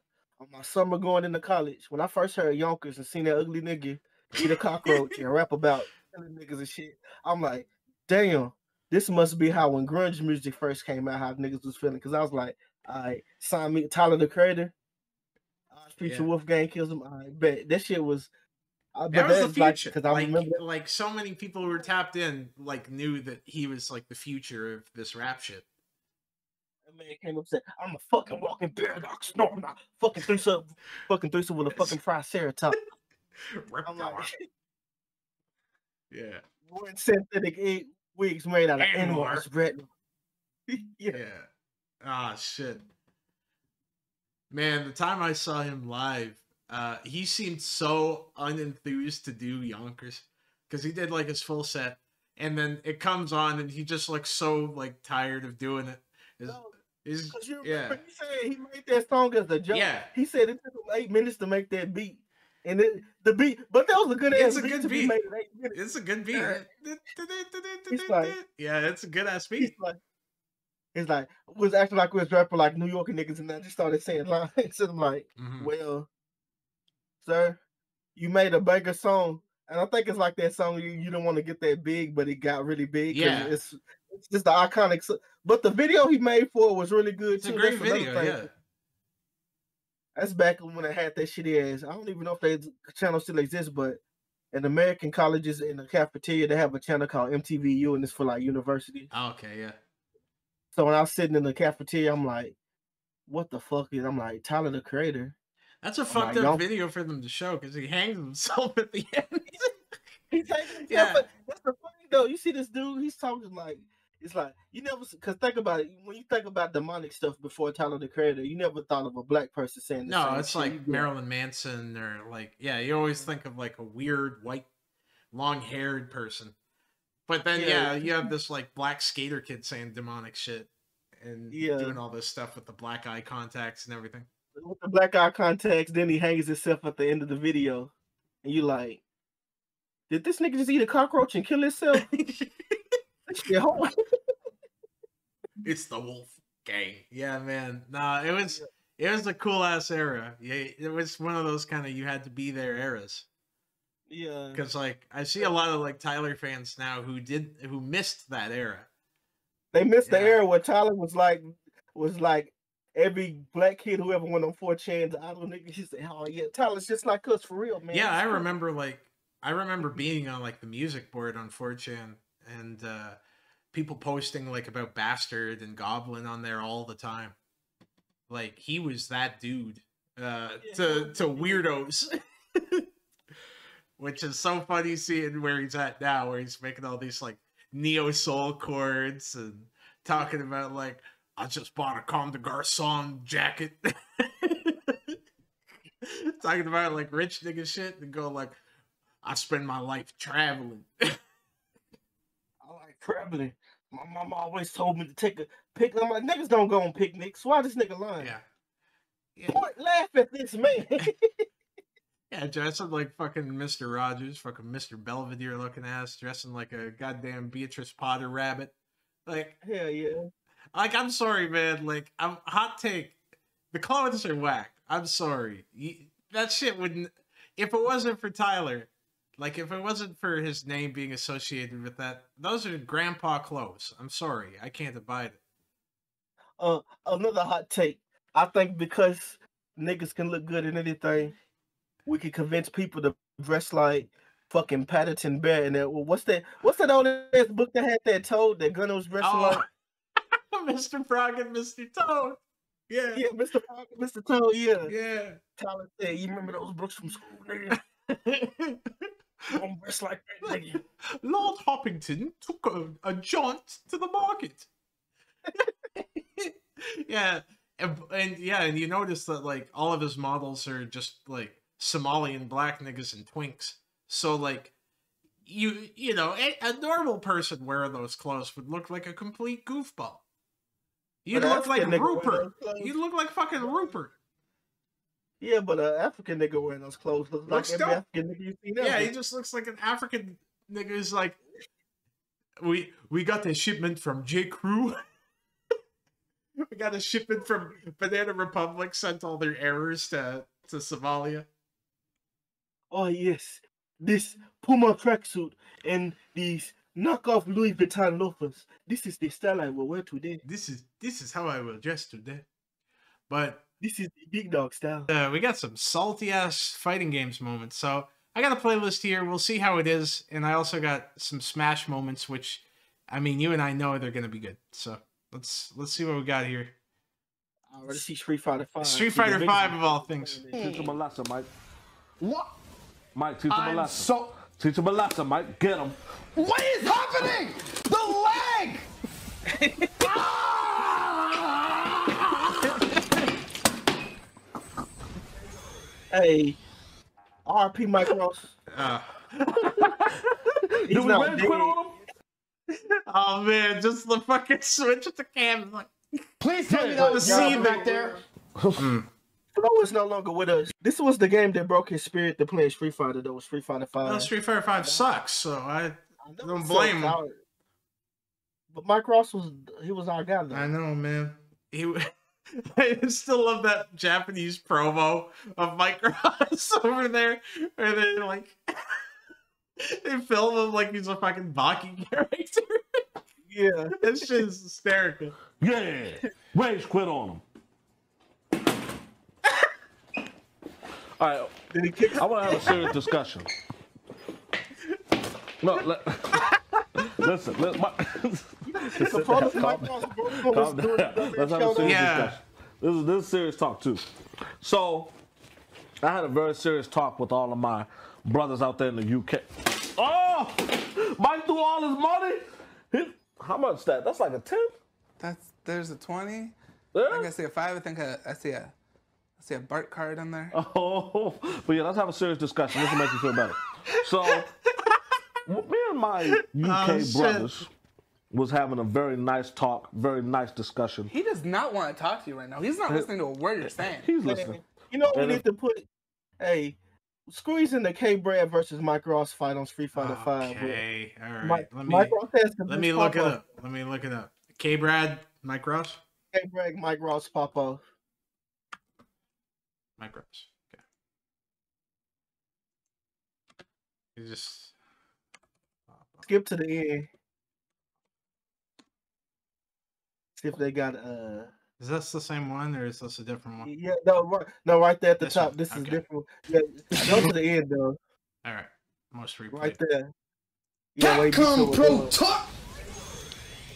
my summer going into college, when I first heard Yonkers and seen that ugly nigga eat a cockroach and rap about killing niggas and shit, I'm like, damn, this must be how when grunge music first came out, how niggas was feeling. Because I was like, I signed me Tyler the Creator. Future Wolfgang kills him. I bet that shit was. That was the future. Because I remember, like so many people who were tapped in, like knew that he was like the future of this rap shit. That man came up and said, "I'm a fucking walking paradox. No, I'm not. Fucking threesome with a fucking triceratops." I'm like, yeah. One synthetic wigs made out of animals, Brett. Yeah. Ah, shit. Man, the time I saw him live, he seemed so unenthused to do Yonkers because he did like his full set, and then it comes on and he just looks so like tired of doing it. Because you remember he said he made that song as a joke. Yeah. He said it took him 8 minutes to make that beat. And the beat, but that was a good ass beat. It's a good beat. It's a good beat. It's like, yeah, it's a good ass beat. It's like was acting like we was rapping like New York niggas, and I just started saying lines. And I'm like, well, sir, you made a banger song, and I think it's like that song you don't want to get that big, but it got really big. Yeah, it's just the iconic. But the video he made for it was really good too. It's a great video. Yeah. That's back when I had that shitty ass. I don't even know if that channel still exists, but in American colleges in the cafeteria, they have a channel called MTVU, and it's for like universities. Oh, okay, yeah. So when I was sitting in the cafeteria, I'm like, what the fuck is, I'm like, Tyler the Creator. That's a fucked up video for them to show because he hangs himself at the end. He's hanging himself. Yeah. That's the funny though. You see this dude, he's talking like, it's like, you never, because think about it, when you think about demonic stuff before Tyler the Creator, you never thought of a black person saying no, it's shit. Like Marilyn Manson or like, yeah, you always think of like a weird white, long-haired person. But then, you have this like black skater kid saying demonic shit and doing all this stuff with the black eye contacts and everything. With the black eye contacts, then he hangs himself at the end of the video. And you like, did this nigga just eat a cockroach and kill himself? It's the Wolf Gang. Yeah, man. Nah, it was a cool ass era. Yeah, it was one of those kind of you had to be there eras. Yeah. Because like I see a lot of like Tyler fans now who missed that era. They missed the era where Tyler was like every black kid who ever went on 4chan's idol nigga. He said, "Oh yeah, Tyler's just like us for real, man." Yeah, I remember being on like the music board on 4chan and people posting like about Bastard and Goblin on there all the time. Like he was that dude to weirdos. Which is so funny seeing where he's at now, where he's making all these like neo soul chords and talking about like, I just bought a Comme des Garçons jacket. Talking about like rich nigga shit and go like, I spend my life traveling. I like traveling. My mom always told me to take a pic. I'm like, niggas don't go on picnics. Why this nigga lying? Yeah. Point, laugh at this man. Yeah, dressing like fucking Mr. Rogers, fucking Mr. Belvedere looking ass, dressing like a goddamn Beatrice Potter rabbit. Like, Hell yeah. Like, I'm sorry, man. Like, I'm hot take. The clothes are whack. I'm sorry. That shit wouldn't. If it wasn't for Tyler, like, if it wasn't for his name being associated with that, those are grandpa clothes. I'm sorry. I can't abide it. Another hot take. I think because niggas can look good in anything, we can convince people to dress like fucking Paddington Bear. And that, well, what's that old ass book that had that toad that Gunner was dressing like? Mr. Frog and Mr. Toad. Yeah. Yeah, Mr. Frog and Mr. Toad, yeah. Yeah. Tyler said, you remember those books from school, nigga? Don't dress like that, nigga. Lord Hoppington took a jaunt to the market. Yeah. And you notice that, like, all of his models are just, like, Somalian black niggas and twinks. So, like, you know, a normal person wearing those clothes would look like a complete goofball. You'd look like Rupert. You'd look like fucking Rupert. Yeah, but an African nigga wearing those clothes looks like every African nigga you see now. Yeah, he just looks like an African nigga who's like, we got the shipment from J. Crew. We got a shipment from Banana Republic, sent all their errors to Somalia. Oh yes, this Puma tracksuit and these knockoff Louis Vuitton loafers. This is the style I will wear today. This is how I will dress today. But this is the big dog style. We got some salty ass fighting games moments. So I got a playlist here. We'll see how it is, and I also got some Smash moments, which, I mean, you and I know they're gonna be good. So let's see what we got here. I already see Street Fighter 5. Street Fighter 5 of all things. Teach him a lesson, Mike. What? Mike, teach him a lesson. Teach him a lesson, Mike. Get him. What is happening? The leg! Hey, RP Mike Ross. Did we rage quit on him? Oh man, just the fucking switch at the cam. Like, please tell me that was scene back there. Flo is no longer with us. This was the game that broke his spirit to play Street Fighter, though. Street Fighter 5. Well, Street Fighter 5 sucks, so I don't blame him. But Mike Ross was our guy, though. I know, man. I still love that Japanese promo of Mike Ross over there, where they're like, they film him like he's a fucking Baki character. Yeah, that shit is hysterical. Yeah, rage quit on him. All right, did he kick? I want to have a serious discussion. No, listen. Calm down. Let's have a serious discussion. This is serious talk too. So, I had a very serious talk with all of my brothers out there in the UK. Oh, Mike threw all his money. How much that? That's like a 10. There's a 20. Yeah? I think I see a 5. I think I see a Bart card in there. Oh, but yeah, let's have a serious discussion. This will make you feel better. So, me and my UK brothers was having a very nice talk, very nice discussion. He does not want to talk to you right now. He's not listening to a word you're saying. He's listening. You know, we need to put, hey, squeeze in the K-Brad versus Mike Ross fight on Street Fighter 5. Okay, all right. Let me look it up. Let me look it up. K-Brad, Mike Ross? K-Brad, Mike Ross, pop off. Mike Ross. Okay. You just skip to the end. See if they got Is this the same one or is this a different one? Yeah, no, right there at the top. This is different. Yeah, go to the end though. All right, most replayed. Right there. Yeah, Capcom Pro Talk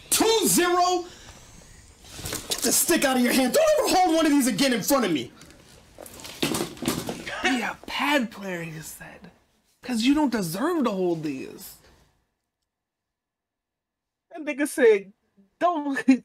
2-0. Get the stick out of your hand. Don't ever hold one of these again in front of me. Be a pad player, you said. Because you don't deserve to hold these. That nigga said, don't get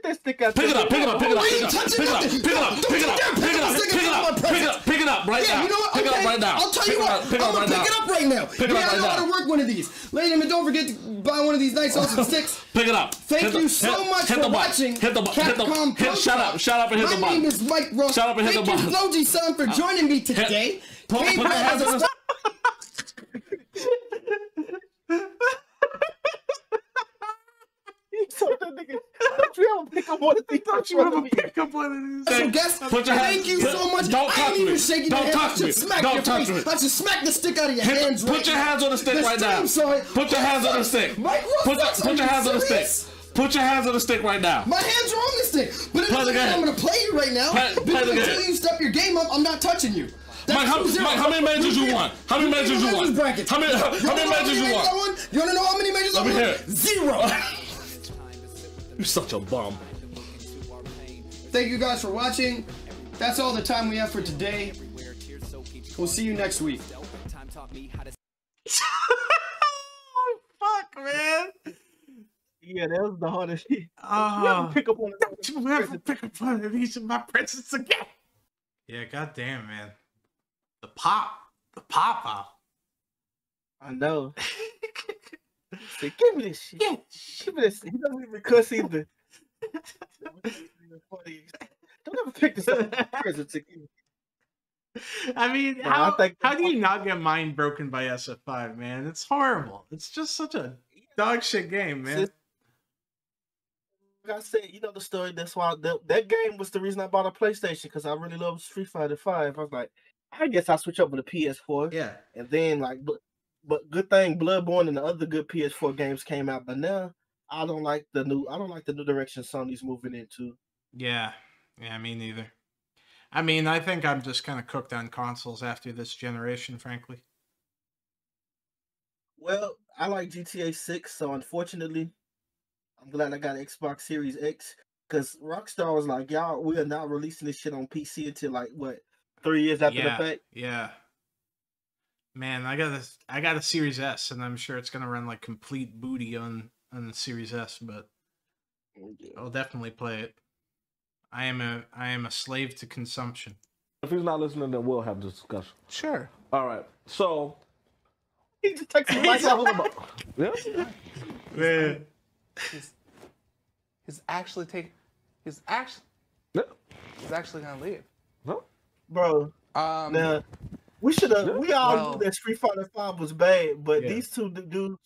that stick out. Pick it up, pick it up, pick it up, pick it up, pick it up, pick it up, pick it up, pick it up, pick it up, pick it up, right now. You know what? Pick it up right now. I'll tell you what. I'm gonna pick it up right now. Pick it up right now. I know how to work one of these. Ladies and don't forget to buy one of these nice awesome sticks. Pick it up. Thank you so much for watching. Capcom. Shut up and hit the button. My name is Mike Ross. Shut up and hit the button. Thank you, Floji-san, for joining me today. Put your hands on the Don't you ever pick up one of these? Don't you ever pick up one of these? So guess, thank you so much. Don't touch me. Don't touch me. Don't touch me. I just smack the stick out of your hands. Put your hands on the stick right now. Put your hands on the stick. Put your hands on the stick. Put your hands on the stick right now. My hands are on the stick. But it doesn't mean I'm going to play you right now. Because until you step your game up, I'm not touching you. Mike, how many majors you want? How many majors you want? How many majors you want? You want to know how many majors I want? 0. You're such a bum. Thank you guys for watching. That's all the time we have for today. We'll see you next week. Fuck, man. Yeah, that was the hardest shit. Pick up one of these. You ever pick up one of these in my presence again? Yeah, goddamn, man. The pop. I know. Say, give me this shit. Yeah, give me this. He doesn't even cuss either. Don't ever pick this up. I mean, how do you not get mind broken by SF5, man? It's horrible. It's just such a dog shit game, man. Like I said, you know the story. That's why that game was the reason I bought a PlayStation, because I really love Street Fighter 5. I was like, I guess I'll switch over to PS4. Yeah. And then but good thing Bloodborne and the other good PS4 games came out. But now I don't like the new direction Sony's moving into. Yeah, me neither. I mean, I think I'm just kind of cooked on consoles after this generation, frankly. Well, I like GTA 6, so unfortunately, I'm glad I got an Xbox Series X, because Rockstar was like, y'all, we are not releasing this shit on PC until like what, 3 years after the fact. Yeah. Man, I got a Series S, and I'm sure it's gonna run like complete booty on the Series S, but I'll definitely play it. I am a slave to consumption. If he's not listening, then we'll have this discussion. Sure. All right. So he just texted me yeah. Man. He's actually gonna leave. No. Bro. Now we all knew that Street Fighter 5 was bad, but these two dudes,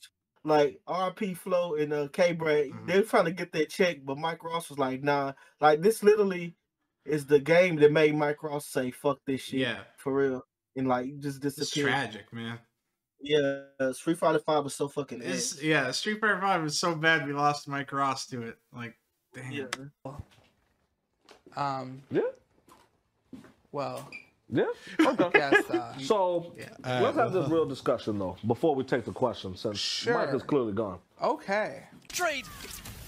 like RP Flow and K-Brad, they're trying to get that check, but Mike Ross was like, nah, like this literally is the game that made Mike Ross say, fuck this shit. Yeah. For real. And like just disappear. It's tragic, man. Yeah, Street Fighter 5 was so fucking yeah, Street Fighter 5 was so bad we lost Mike Ross to it. Like, damn. Yeah. Well. Yeah. Okay. Yes, so let's have this real discussion though before we take the questions, since Mike is clearly gone. Okay. Trade.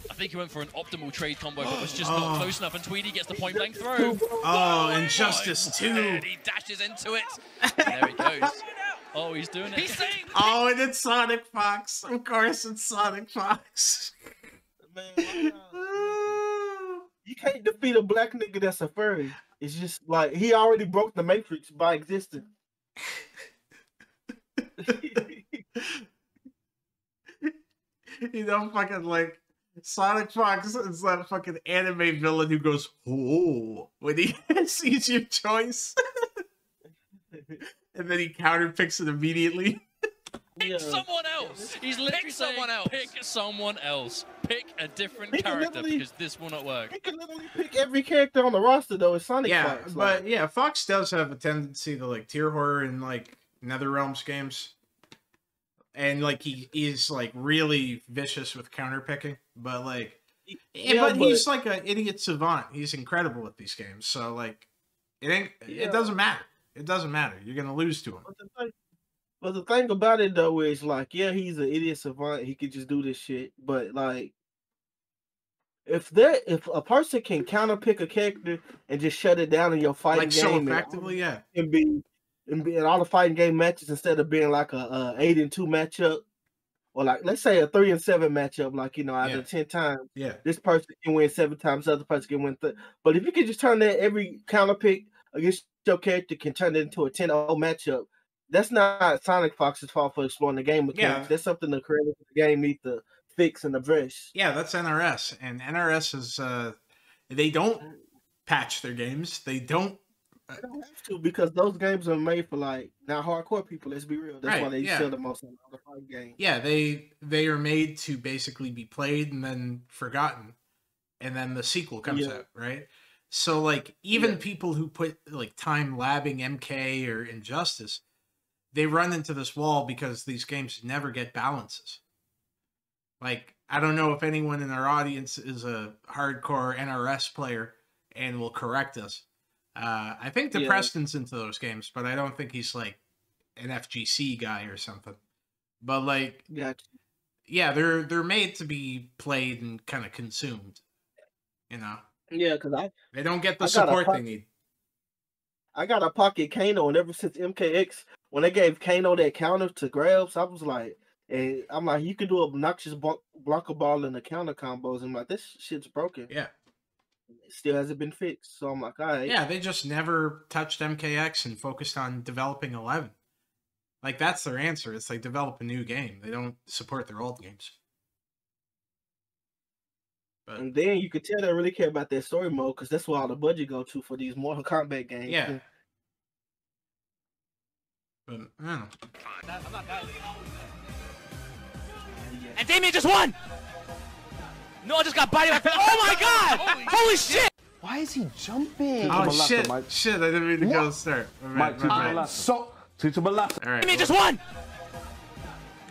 I think he went for an optimal trade combo, but was just not close enough, and Tweedy gets the point blank throw. Oh, Injustice 2. And he dashes into it. There he goes. Oh, he's doing it. He's saying. Oh, and it's Sonic Fox. Of course, it's Sonic Fox. Man, you can't defeat a black nigga that's a furry. It's just like he already broke the Matrix by existing. You know, fucking like Sonic Fox is that fucking anime villain who goes, "Oh," when he sees your choice, and then he counterpicks it immediately. Pick someone else. He's literally someone else. Pick someone else. Pick a different character because this will not work. He can literally pick every character on the roster though. It's Sonic Fox. But yeah, Fox does have a tendency to like tier horror in like NetherRealms games, and like he's like really vicious with counterpicking. But like, but he's like an idiot savant. He's incredible with these games. So like, it doesn't matter. It doesn't matter. You're gonna lose to him. But the thing about it though is like, yeah, he's an idiot savant. He could just do this shit. But like, if a person can counterpick a character and just shut it down in your fighting game, so effectively, and be in all the fighting game matches instead of being like a 8-2 matchup, or like let's say a 3-7 matchup, like out of 10 times, this person can win 7 times, the other person can win. But if you could just turn that every counterpick against your character can turn it into a 10-0 matchup. That's not Sonic Fox's fault for exploring the game mechanics. Yeah. That's something the creators of the game need to fix and address. Yeah, that's NRS, and NRS is they don't patch their games. They don't have to, because those games are made for like not hardcore people. Let's be real. That's why they sell the most on the fight game. Yeah, they are made to basically be played and then forgotten, and then the sequel comes out, right? So like even people who put like time labbing MK or Injustice, they run into this wall because these games never get balances. Like, I don't know if anyone in our audience is a hardcore NRS player and will correct us. I think Preston's into those games, but I don't think he's like an FGC guy or something. But like, yeah, they're made to be played and kind of consumed, you know? Yeah, because they don't get the support they need. I got a pocket Kano, and ever since MKX, when they gave Kano that counter to grabs, I was like, and I'm like, you can do obnoxious blocker ball and the counter combos. I'm like, this shit's broken. Yeah. It still hasn't been fixed. So I'm like, all right. Yeah, they just never touched MKX and focused on developing 11. Like, that's their answer. It's like, develop a new game. They don't support their old games. But, and then you could tell they really care about their story mode, because that's where all the budget go to for these Mortal Kombat games. Yeah. But, I don't know. And Damien just won! No, I just got body back. Oh my god! Holy shit! Why is he jumping? Oh shit! Shit! I didn't mean to go start. Mike, teach him a lesson. All right. Damien just won!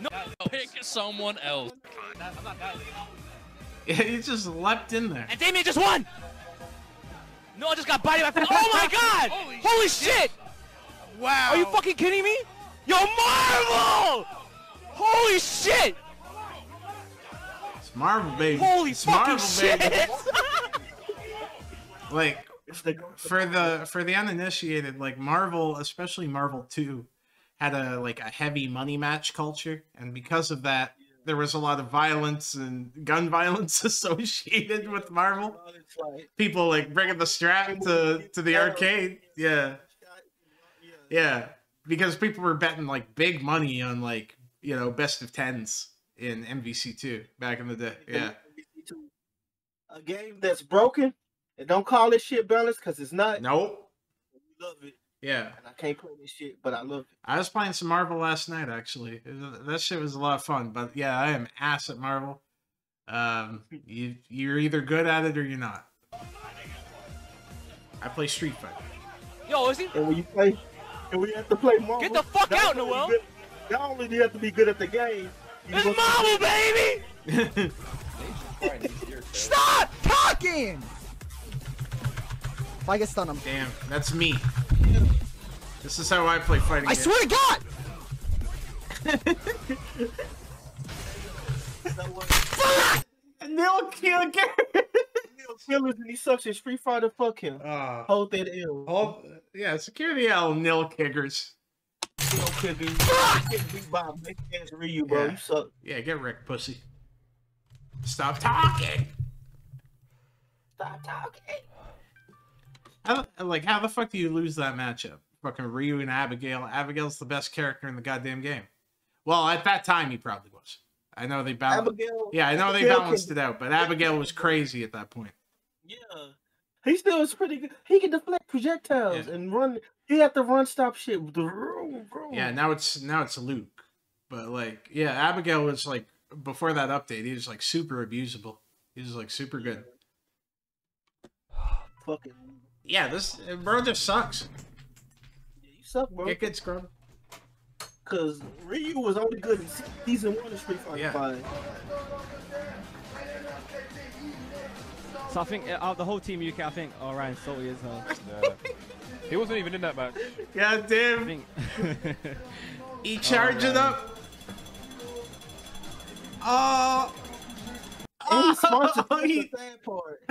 No, pick someone else. Yeah, he just leapt in there. And Damien just won! No, I just got body back. Oh my god! Holy shit! Wow! Are you fucking kidding me? Yo, Marvel! Holy shit! It's Marvel, baby. Holy it's fucking Marvel, shit! baby. Like, for the uninitiated, like Marvel, especially Marvel 2, had a heavy money match culture, and because of that, there was a lot of violence and gun violence associated with Marvel. People like bringing the strap to the arcade. Yeah. Yeah. Because people were betting like big money on like, you know, best of 10s in MVC2 back in the day. Yeah. A game that's broken, and don't call this shit balanced, because it's not. Nope. You love it. Yeah. And I can't play this shit, but I love it. I was playing some Marvel last night, actually. That shit was a lot of fun. But yeah, I am ass at Marvel. You're either good at it or you're not. I play Street Fighter. Yo, is he? And when you play, and we have to play Marvel. Get the fuck out, Noel! Not only do you have to be good at the game. It's Marvel, baby! Stop talking! If I get stunned, I'm... Damn, that's me. This is how I play fighting games. swear to God! Nil kill Killers and he sucks in Street Fighter. Fuck him. Hold that L. Yeah, security L, nil kickers. Nil kickers. Get beat by a big ass Ryu, bro. You suck. Yeah, get wrecked, pussy. Stop talking. Stop talking. How the fuck do you lose that matchup? Fucking Ryu and Abigail. Abigail's the best character in the goddamn game. Well, at that time, he probably was. I know they balanced. Yeah, I know they balanced it out, but Abigail was crazy at that point. Yeah, he still is pretty good. He can deflect projectiles and run. He had to run stop shit with the room, bro. Yeah, now it's Luke, but like, yeah, Abigail was like before that update. He was like super abusable. He was like super good. Fucking. Yeah, this bro just sucks. Yeah, you suck, bro. Get good, scrub. Cause Ryu was only good in season 1 of Street Fighter 5. So I think out of the whole team UK, I think Ryan Salty is her. Yeah. He wasn't even in that match. God damn. He charging up. Oh. He's sponsored the sad part.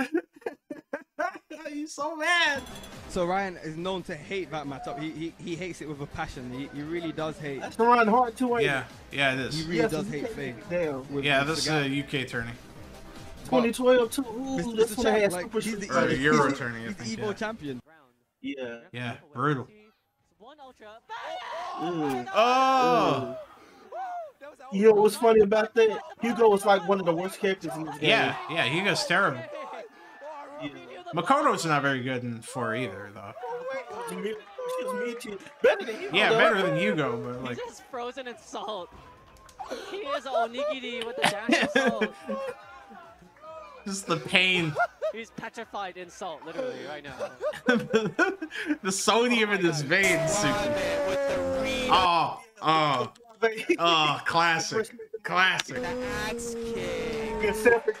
He's so mad. So Ryan is known to hate that matchup. He hates it with a passion. He really does hate. That's Ryan Hart too, ain't it? Yeah, it is. He really does hate Faye. Yeah, this is a UK tourney. 2012 too. Ooh, this one has super Euro tourney. I He's think, the Evo champion. Yeah. Yeah, brutal. One ultra. Oh! You know what's funny about that? Hugo was like one of the worst characters in this game. Yeah, yeah, Hugo's terrible. Yeah. Makoto's not very good in 4 either, though. Better than Hugo. Yeah, though. better than Hugo, but like. He's just frozen in salt. He is a onigiri with a dash of salt. Just the pain. He's petrified in salt, literally, right now. The sodium in his veins. Oh, classic. Classic.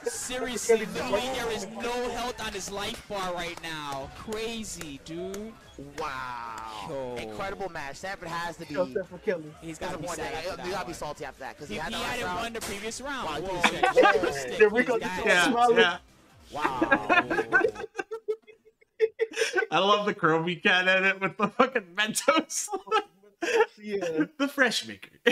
Seriously, literally, there is no health on his life bar right now. Crazy, dude. Wow. Yo. Incredible match. Sanford has to be. He's got to be sad. You gotta be salty after that because he hadn't won the previous round. Wow, Yeah. Wow. I love the Chromie cat edit with the fucking Mentos. Yeah. The fresh maker. I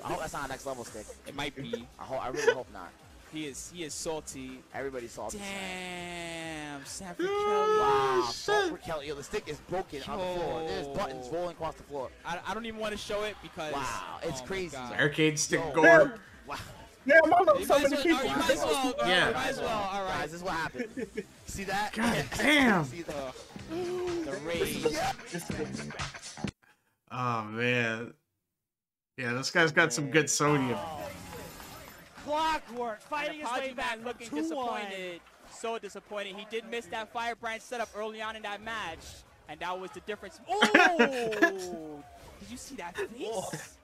hope that's not a next level stick. It might be. I really hope not. He is salty. Everybody's salty. Damn, Sanford Kelly. Wow, Sanford Kelly. Yo, the stick is broken on the floor. There's buttons rolling across the floor. I don't even want to show it because. Wow, it's crazy. Arcade stick gore. Wow. Yeah, I'm on so many people. You might as well. Yeah. You might as well. All right. Guys, this is what happened. See that? God damn. See that? The rage. Oh man. Yeah, this guy's got some good sodium. Clockwork fighting his way back, looking 2-1. disappointed. So disappointed. He did miss that Fire Branch setup early on in that match, and that was the difference. Oh! Did you see that face?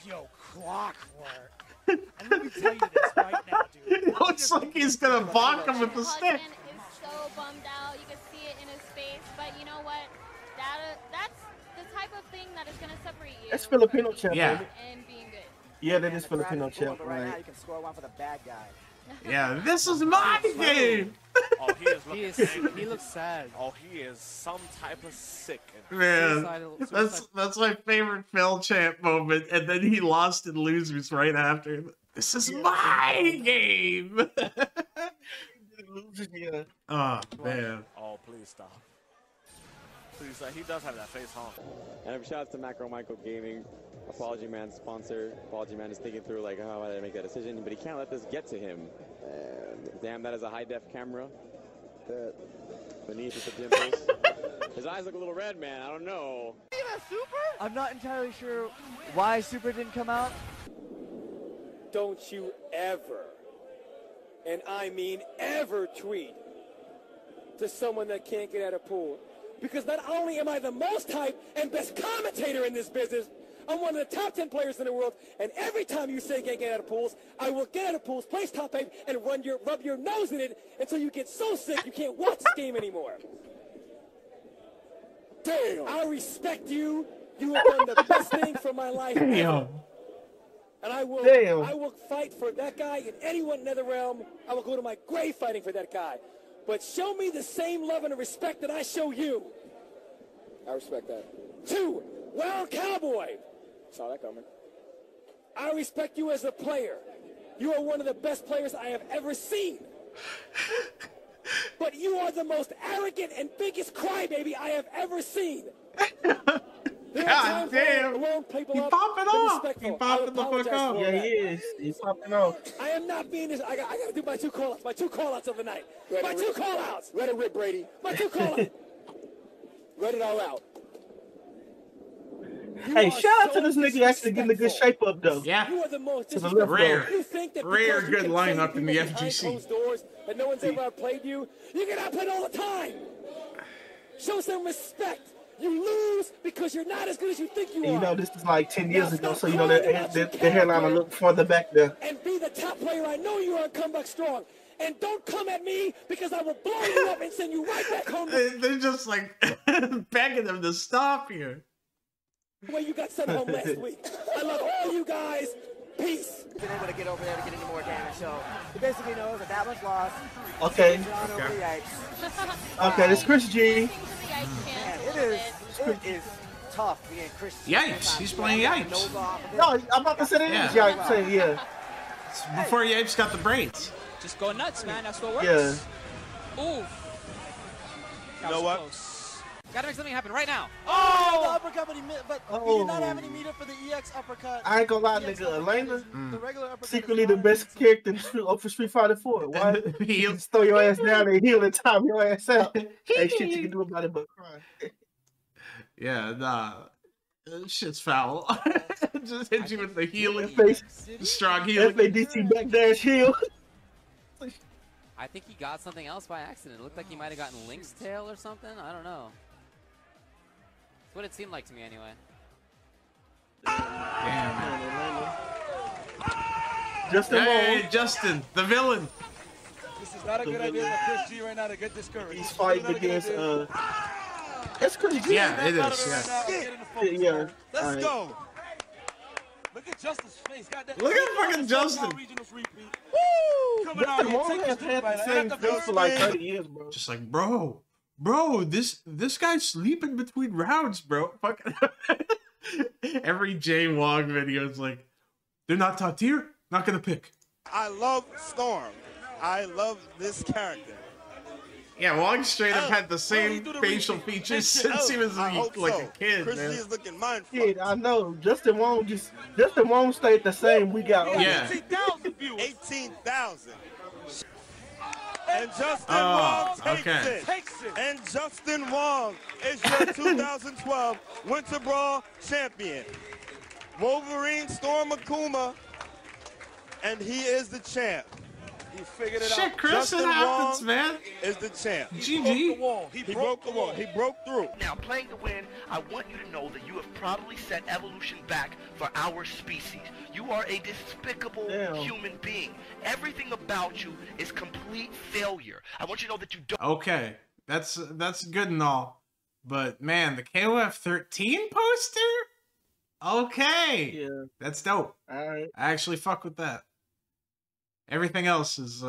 Yo, Clockwork. And let me tell you this right now, dude. It looks like he's gonna bonk him with the stick. Husband is so bummed out. You can see it in his face. But you know what? That's the type of thing that is gonna separate you. That's Filipino champ. Yeah. And being good. Yeah, that is Filipino champ, Right now, right? you can score one for the bad guy. Yeah, this is my game. Oh, he looks sad. Oh, he is some type of sick. Man, that's my favorite Phil champ moment, and then he lost in losers right after. This is my game. Oh man. Oh, please stop. Please, he does have that face, huh? And shout out to Macro Michael Gaming, Apology Man sponsor. Apology Man is thinking through like how I make that decision, but he can't let this get to him. Damn, that is a high def camera. Beneath with the dimples. His eyes look a little red, man. I don't know. I'm not entirely sure why Super didn't come out. Don't you ever, and I mean ever, tweet to someone that can't get out of pool. Because not only am I the most hyped and best commentator in this business, I'm one of the top 10 players in the world, and every time you say can't get out of pools, I will get out of pools, place top 8, and rub your nose in it until you get so sick you can't watch this game anymore. Damn! I respect you. You have done the best thing for my life ever. And I will fight for that guy and anyone in the realm. I will go to my grave fighting for that guy. But show me the same love and respect that I show you. I respect that. 2, Wild Cowboy. Saw that coming. I respect you as a player. You are one of the best players I have ever seen. But you are the most arrogant and biggest crybaby I have ever seen. God damn! He popping off! He popping the fuck off! Yeah, he is. He's popping off. I am not being this. I gotta do my 2 call-outs. My 2 call-outs of the night. My 2 call-outs. Let it rip, Brady. My 2 call-outs. Let it all out. Hey, shout out to this nigga actually getting a good shape up though. Yeah. You are the most Rare. You think that Rare because you good can lineup play in the people behind FGC. closed doors that no one's ever outplayed you. You get outplayed all the time. Show some respect. You lose because you're not as good as you think you are. You know, this is like 10 years ago, so you know the hairline a little further back there. And be the top player I know you are and come back strong. And don't come at me because I will blow you up and send you right back home. They're just like begging them to stop here. The way you got sent home last week. I love all you guys. Peace. Been able to get over there to get any more damage, so he basically knows that was lost. Okay. Okay, this Chris G. Man, it is tough being Chris G. Yipes, he's playing Yipes. No, I'm about to say that is Yipes. Yeah. It's before Yipes got the brains. Just go nuts, man. That's what works. Yeah. Ooh. That know was what? close. Gotta make something happen right now. Oh, the uppercut, but he did not have any meter for the EX uppercut. I ain't gonna lie, EX nigga. uppercut Elena, is- the regular uppercut secretly is the not best character in for Street Fighter 4. Why? You just throw your ass down and heal and time your ass out. Ain't shit you can do about it but cry. Yeah, nah. Shit's foul. Just hit you with the healing. Strong healing. FADC backdash heal. I think he got something else by accident. It looked like he might have gotten Link's tail or something. I don't know. That's what it seemed like to me anyway. Justin Hey, Justin, the villain. This is not a good idea for Chris G right now to get discouraged. He's fighting against that's Chris G. Yeah, it is. Yeah. Let's Alright. go. Look at Justin's face. Goddamn. Look at fucking Justin. Woo! Coming out Justin here, Wong take has this had fight. the I same got the face for like first 30 years, bro. Just like, bro, this guy's sleeping between rounds, bro. Fucking every Jay Wong video is like, they're not top tier, not gonna pick. I love Storm. I love this character. Yeah, Wong straight up had the same facial features since he was like a kid, Chris man. G is looking mindfucked. Kid, I know. Justin Wong stayed the same. We got 18,000 viewers. 18,000. And Justin Wong takes it. And Justin Wong is your 2012 Winter Brawl champion. Wolverine Storm Akuma, and he is the champ. He figured it out. Shit, Chris, Justin it happens, Wong man. is the champ. GG. He broke the wall. He broke through. Now, playing to win, I want you to know that you have probably set evolution back for our species. You are a despicable human being. Everything about you is complete failure. I want you to know that you don't. Okay, that's good and all, but man, the KOF 13 poster. Okay, yeah, that's dope. All right, I actually fuck with that. Everything else is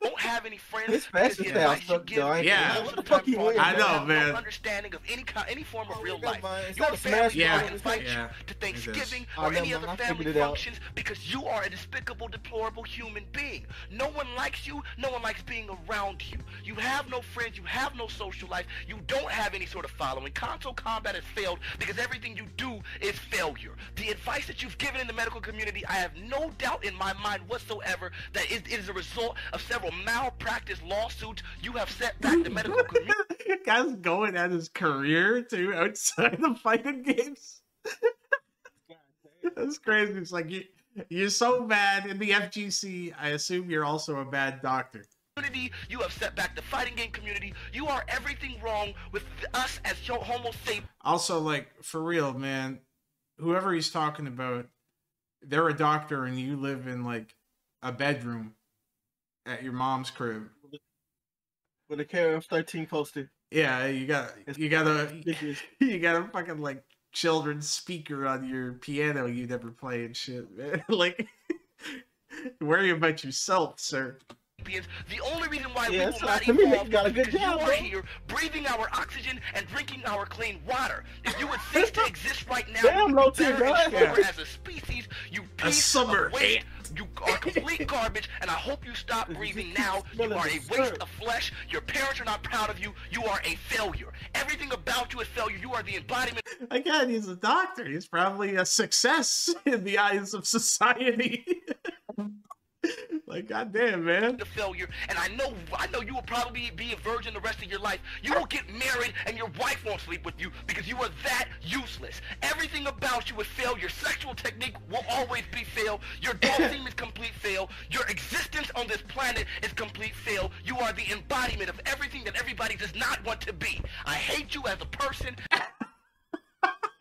Don't have any friends. His fashion style sucks, though. Yeah. What the fuck you wearing? I know, no man. understanding of any form of real life. Is Your that a family Smash don't invite Yeah, you to Thanksgiving Oh, or never any mind, other I figured family it out. functions because you are a despicable, deplorable human being. No one likes you. No one likes being around you. You have no friends. You have no social life. You don't have any sort of following. Console combat has failed because everything you do is failure. The advice that you've given in the medical community, I have no doubt in my mind whatsoever that it is a result of several malpractice lawsuits you have set back the medical community. Guy's going at his career too outside of fighting games. That's crazy. It's like you're so bad in the FGC. I assume you're also a bad doctor. You have set back the fighting game community. You are everything wrong with us as Homo sapiens. Also, like, for real, man, whoever he's talking about, they're a doctor and you live in like a bedroom at your mom's crib with a KOF 13 poster. Yeah, you got a fucking like children's speaker on your piano you never play and shit, man. Like, worry about yourself, sir. The only reason why we Yeah, will so not to me, evolve you got a good because job, you are bro. here breathing our oxygen and drinking our clean water. If you would cease to exist right now, Damn, you low would be tier, better and guy. stronger as a species. You piece of waste. You are complete garbage, and I hope you stop breathing now. You are a waste of flesh. Your parents are not proud of you. You are a failure. Everything about you is failure. You are the embodiment. Again, he's a doctor. He's probably a success in the eyes of society. Like, goddamn, man. The failure, and I know you will probably be a virgin the rest of your life. You will get married, and your wife won't sleep with you because you are that useless. Everything about you is fail. Your sexual technique will always be fail. Your dog theme is complete fail. Your existence on this planet is complete fail. You are the embodiment of everything that everybody does not want to be. I hate you as a person.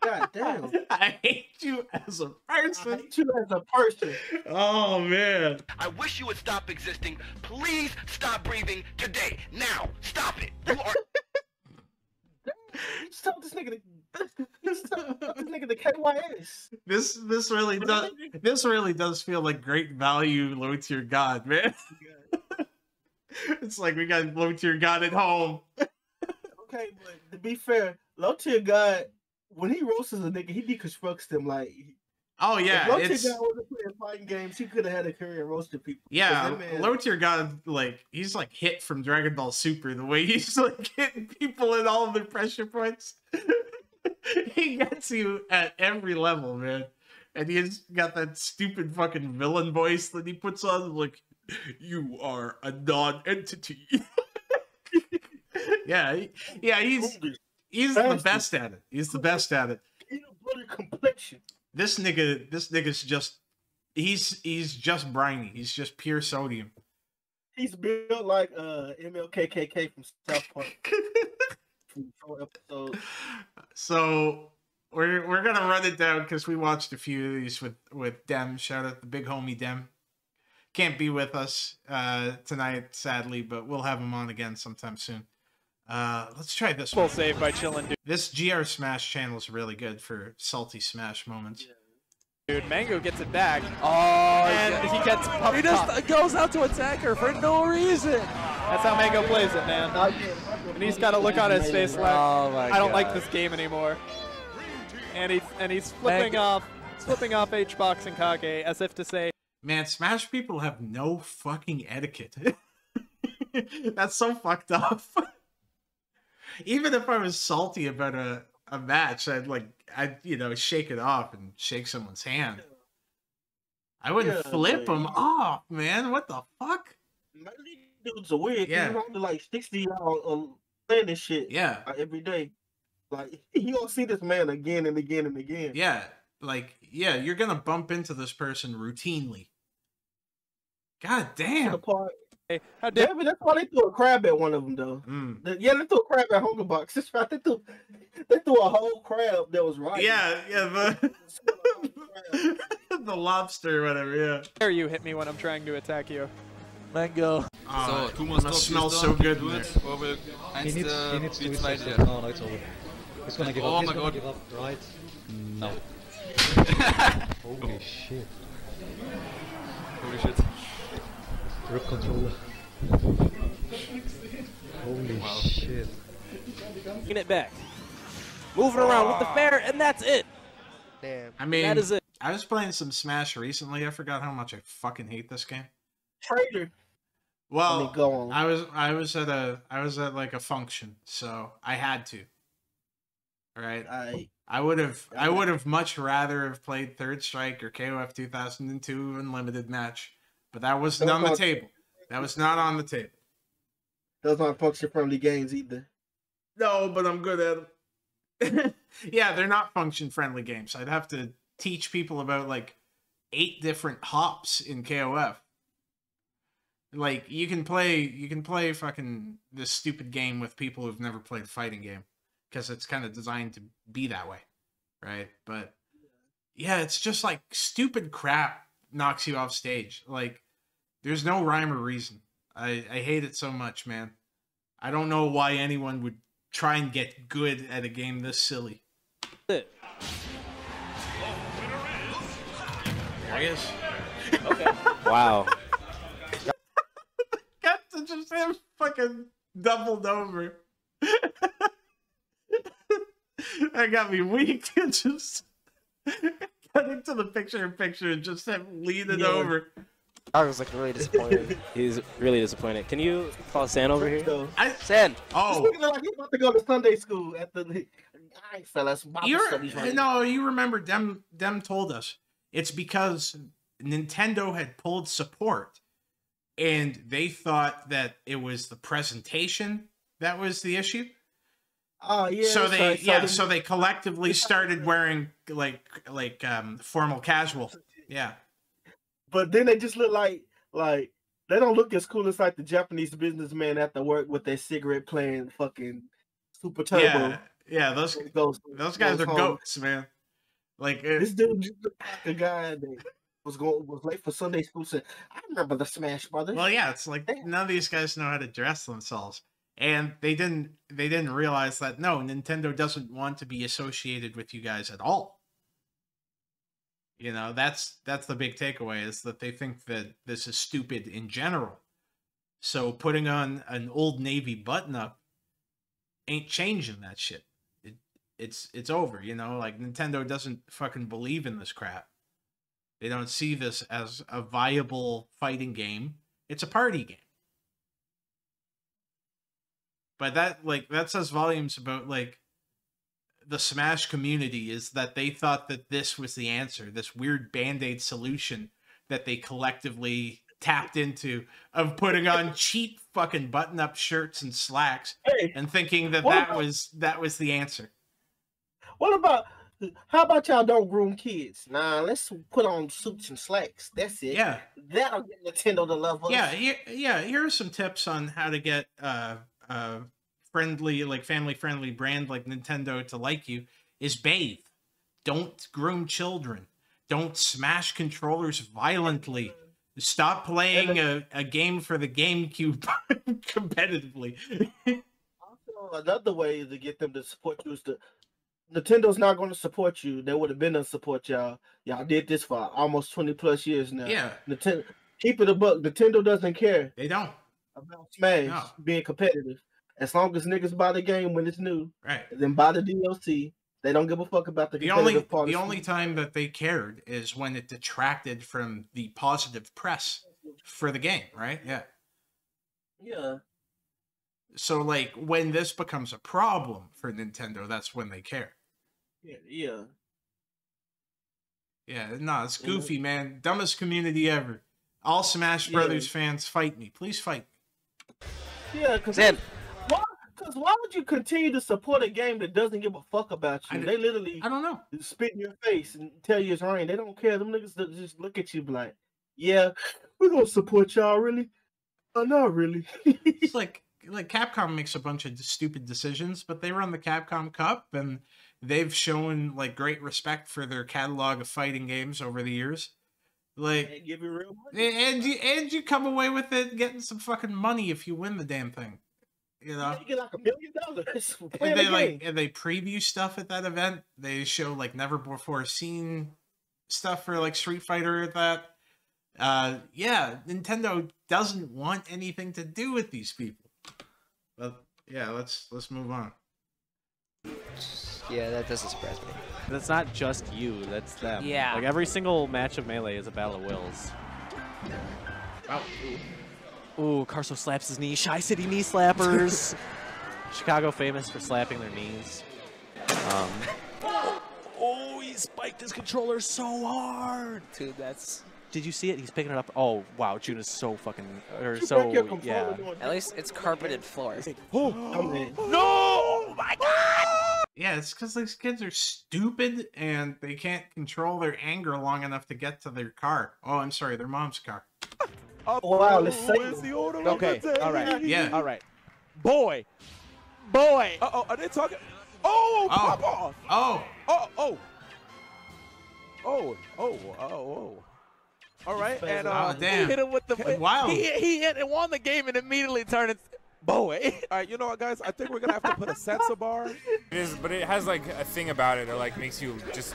God damn. I hate you as a person. I hate you as a person. Oh, man. I wish you would stop existing. Please stop breathing today. Now. Stop it. You are... Stop this nigga the KYS. This really does feel like great value low tier god, man. It's like we got low tier god at home. Okay, but to be fair, low tier god, when he roasts a nigga, he deconstructs them like Oh yeah, if Low Tier guy wasn't playing fighting games, he could have had a career roasting people. Yeah, Low Tier guy, like he's like hit from Dragon Ball Super. The way he's like hitting people in all of the pressure points, he gets you at every level, man. And he's got that stupid fucking villain voice that he puts on, like, "You are a non-entity." Yeah, he's the best at it. He's the best at it. Complexion. This nigga's just he's just briny. He's just pure sodium. He's built like MLKKK from South Park. From 4 episodes. So we're gonna run it down because we watched a few of these with Dem. Shout out the big homie Dem. Can't be with us tonight, sadly, but we'll have him on again sometime soon. Let's try this Full one. save by Chillin' Dude. This GR Smash channel is really good for salty Smash moments. Dude, Mango gets it back. Oh, and he gets puffed He just up. goes out to attack her for no reason. That's how Mango plays it, man. And he's got a look on his face like, I don't like this game anymore. And he's flipping off H-Box and Kage as if to say, man, Smash people have no fucking etiquette. That's so fucked up. Even if I was salty about a match, I'd you know, shake it off and shake someone's hand. I wouldn't flip them off, man. What the fuck? Dude's a weird. Yeah. He's only like 60 y'all playing this shit. Yeah. Every day. Like you gonna see this man again and again and again. Yeah. Like, yeah, you're gonna bump into this person routinely. God damn. How damn it, that's why they threw a crab at one of them, though. Yeah, they threw a crab at Hungerbox. That's right. They threw a whole crab that was right. Yeah, the lobster or whatever, yeah. Dare you hit me when I'm trying to attack you. Mango. So, it smells so good in there. He needs to switch. No, it's over. He's gonna give up. Oh He's my gonna god. give up, right? No. Holy shit. Holy shit. Rip controller. Holy shit. Taking it back. Moving around with the fair, and that's it. Damn. I mean, that is it. I was playing some Smash recently. I forgot how much I fucking hate this game. Trader. Well, go on. I was at like a function, so I had to. All right. I would have much rather have played Third Strike or KOF 2002 Unlimited match, but that wasn't on the table. That was not on the table. Those aren't function-friendly games either. No, but I'm good at them. Yeah, they're not function-friendly games. I'd have to teach people about like 8 different hops in KOF. Like you can play fucking this stupid game with people who've never played a fighting game because it's kind of designed to be that way, right? But yeah, it's just like stupid crap knocks you off stage. Like there's no rhyme or reason. I hate it so much, man. I don't know why anyone would try and get good at a game this silly. There he is. Okay. Wow. Got to just have fucking doubled over. That got me weak. Just cutting to the picture-in-picture and just him leaning over. I was like really disappointed. He's really disappointed. Can you call San over here? San. Oh. This nigga look like he's about to go to Sunday school at the. All right, fellas. Bible studies right now. No, you remember Dem told us it's because Nintendo had pulled support, and they thought that it was the presentation that was the issue. Oh yeah. So they collectively started wearing like formal casual. Yeah. But then they just look like they don't look as cool as like the Japanese businessman at the work with their cigarette playing fucking Super Turbo. Yeah, those guys are goats, man. Like this dude just looked like a guy that was late for Sunday school. Said, "I remember the Smash Brothers." Well, yeah, it's like none of these guys know how to dress themselves, and they didn't realize that no, Nintendo doesn't want to be associated with you guys at all. You know, that's the big takeaway, is that they think that this is stupid in general. So putting on an Old Navy button-up ain't changing that shit. It's over, you know? Like, Nintendo doesn't fucking believe in this crap. They don't see this as a viable fighting game. It's a party game. But that says volumes about the Smash community, is that they thought that this was the answer, this weird Band-Aid solution that they collectively tapped into, of putting on cheap fucking button-up shirts and slacks and thinking that that was the answer. How about y'all don't groom kids? Nah, let's put on suits and slacks. That's it. Yeah. That'll get Nintendo to love us. Yeah, here are some tips on how to get friendly, family-friendly brand like Nintendo to like you. Is bathe. Don't groom children. Don't smash controllers violently. Stop playing a game for the GameCube competitively. Also, another way to get them to support you is Nintendo's not going to support you. They would have been to support y'all. Y'all did this for almost 20+ years now. Yeah. Nintendo, keep it a buck. Nintendo doesn't care. They don't. About Smash being competitive. As long as niggas buy the game when it's new, right? Then buy the DLC. They don't give a fuck about the only time that they cared is when it detracted from the positive press for the game, right? Yeah. Yeah. So when this becomes a problem for Nintendo, that's when they care. Yeah. Yeah, no, it's goofy, man. Dumbest community ever. All Smash Brothers fans, fight me. Please fight me. Yeah, because why would you continue to support a game that doesn't give a fuck about you? They literally, I don't know, spit in your face and tell you it's rain. They don't care. Them niggas that just look at you like, yeah, we're gonna support y'all, really? Not really. It's like Capcom makes a bunch of stupid decisions, but they run the Capcom Cup, and they've shown great respect for their catalog of fighting games over the years. They give you real money, and you come away with it getting some fucking money if you win the damn thing. You know, you get like $1 million. And they preview stuff at that event. They show never before seen stuff for Street Fighter at that. Yeah, Nintendo doesn't want anything to do with these people. But yeah, let's move on. Yeah, that doesn't surprise me. That's not just you, that's them. Yeah. Every single match of Melee is a battle of wills. Wow. Ooh, Carso slaps his knee. Shy City knee slappers. Chicago famous for slapping their knees. Oh, he spiked his controller so hard. Dude, that's... Did you see it? He's picking it up. Oh, wow. June is so fucking... yeah. At least it's carpeted floor. Oh, no! Oh, my God! Yeah, it's because these kids are stupid and they can't control their anger long enough to get to their car. Oh, I'm sorry, their mom's car. Oh, wow, let's say okay, all right. Yeah. All right. Boy. Uh-oh, are they talking? Oh, pop off. Oh. All right, and damn. he hit him with the... Wow. He hit and won the game and immediately turned it... Boy. All right, you know what, guys? I think we're going to have to put a sensor bar. It is, but it has a thing about it that makes you just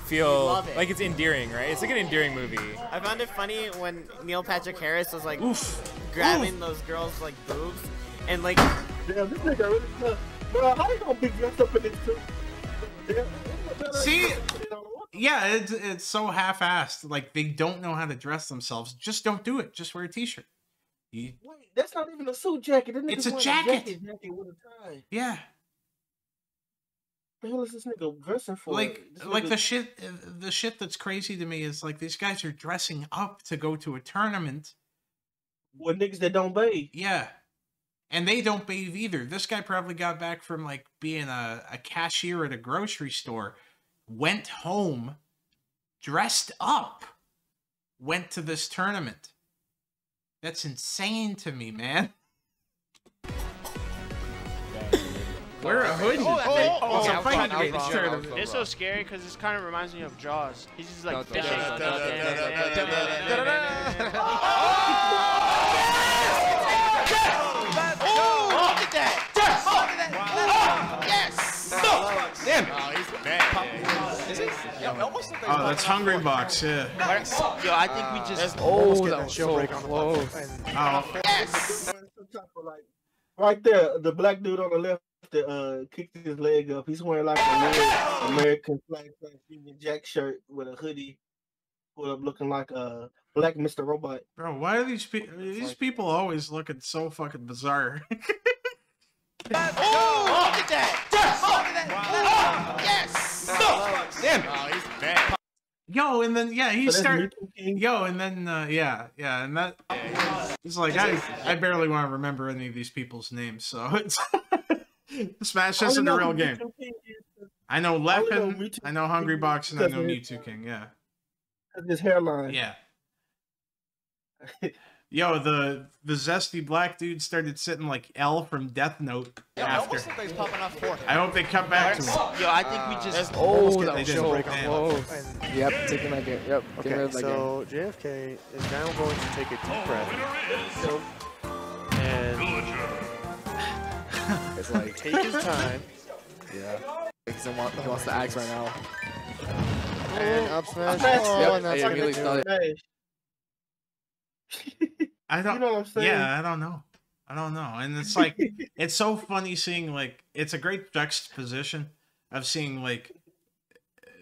feel like it's endearing, right? It's an endearing movie. I found it funny when Neil Patrick Harris was grabbing those girls' boobs and damn, this nigga really tough. Bro, how you gonna be dressed up in this too? See, yeah, it's so half-assed. They don't know how to dress themselves. Just don't do it. Just wear a t-shirt. Wait, that's not even a suit jacket. It's a jacket. With a tie. Yeah. What the hell is this nigga dressing for? The shit that's crazy to me is these guys are dressing up to go to a tournament. With niggas that don't bathe. Yeah. And they don't bathe either. This guy probably got back from being a cashier at a grocery store, went home, dressed up, went to this tournament. That's insane to me, man. Wear a hoodie. It's a fighting game tournament. It's so scary because this kind of reminds me of Jaws. He's just fishing. Damn. Oh, he's bad. Is he? Oh, that's Hungry Box, yeah. Yo, I think we just that was so close. Yes. Right there, the black dude on the left that kicked his leg up. He's wearing a weird American flag Union Jack shirt with a hoodie pulled up looking like a black Mr. Robot. Bro, why are these people always looking so fucking bizarre? Oh, look at that! Yes! Look at that! Yes! Damn. Oh, he's bad. Yo, and then he started. Yo, and then and that. It's like I barely want to remember any of these people's names, so it's Smash isn't a real game. I know Leppin, I know Hungry Box, and I know Mewtwo King. Yeah. His hairline. Yeah. Yo, the zesty black dude started sitting like L from Death Note after. Something's popping off for him. I hope they come back to him. Yo, I think we just they didn't. Yep, taking that game. Yep. Okay, so JFK is now going to take a deep breath. And It's like take his time. Yeah. He wants the axe right now. And up smash. Yep, And that's gonna immediately do it. I don't. You know what I'm saying? Yeah, I don't know. And it's like it's so funny seeing like it's a great juxtaposition of seeing like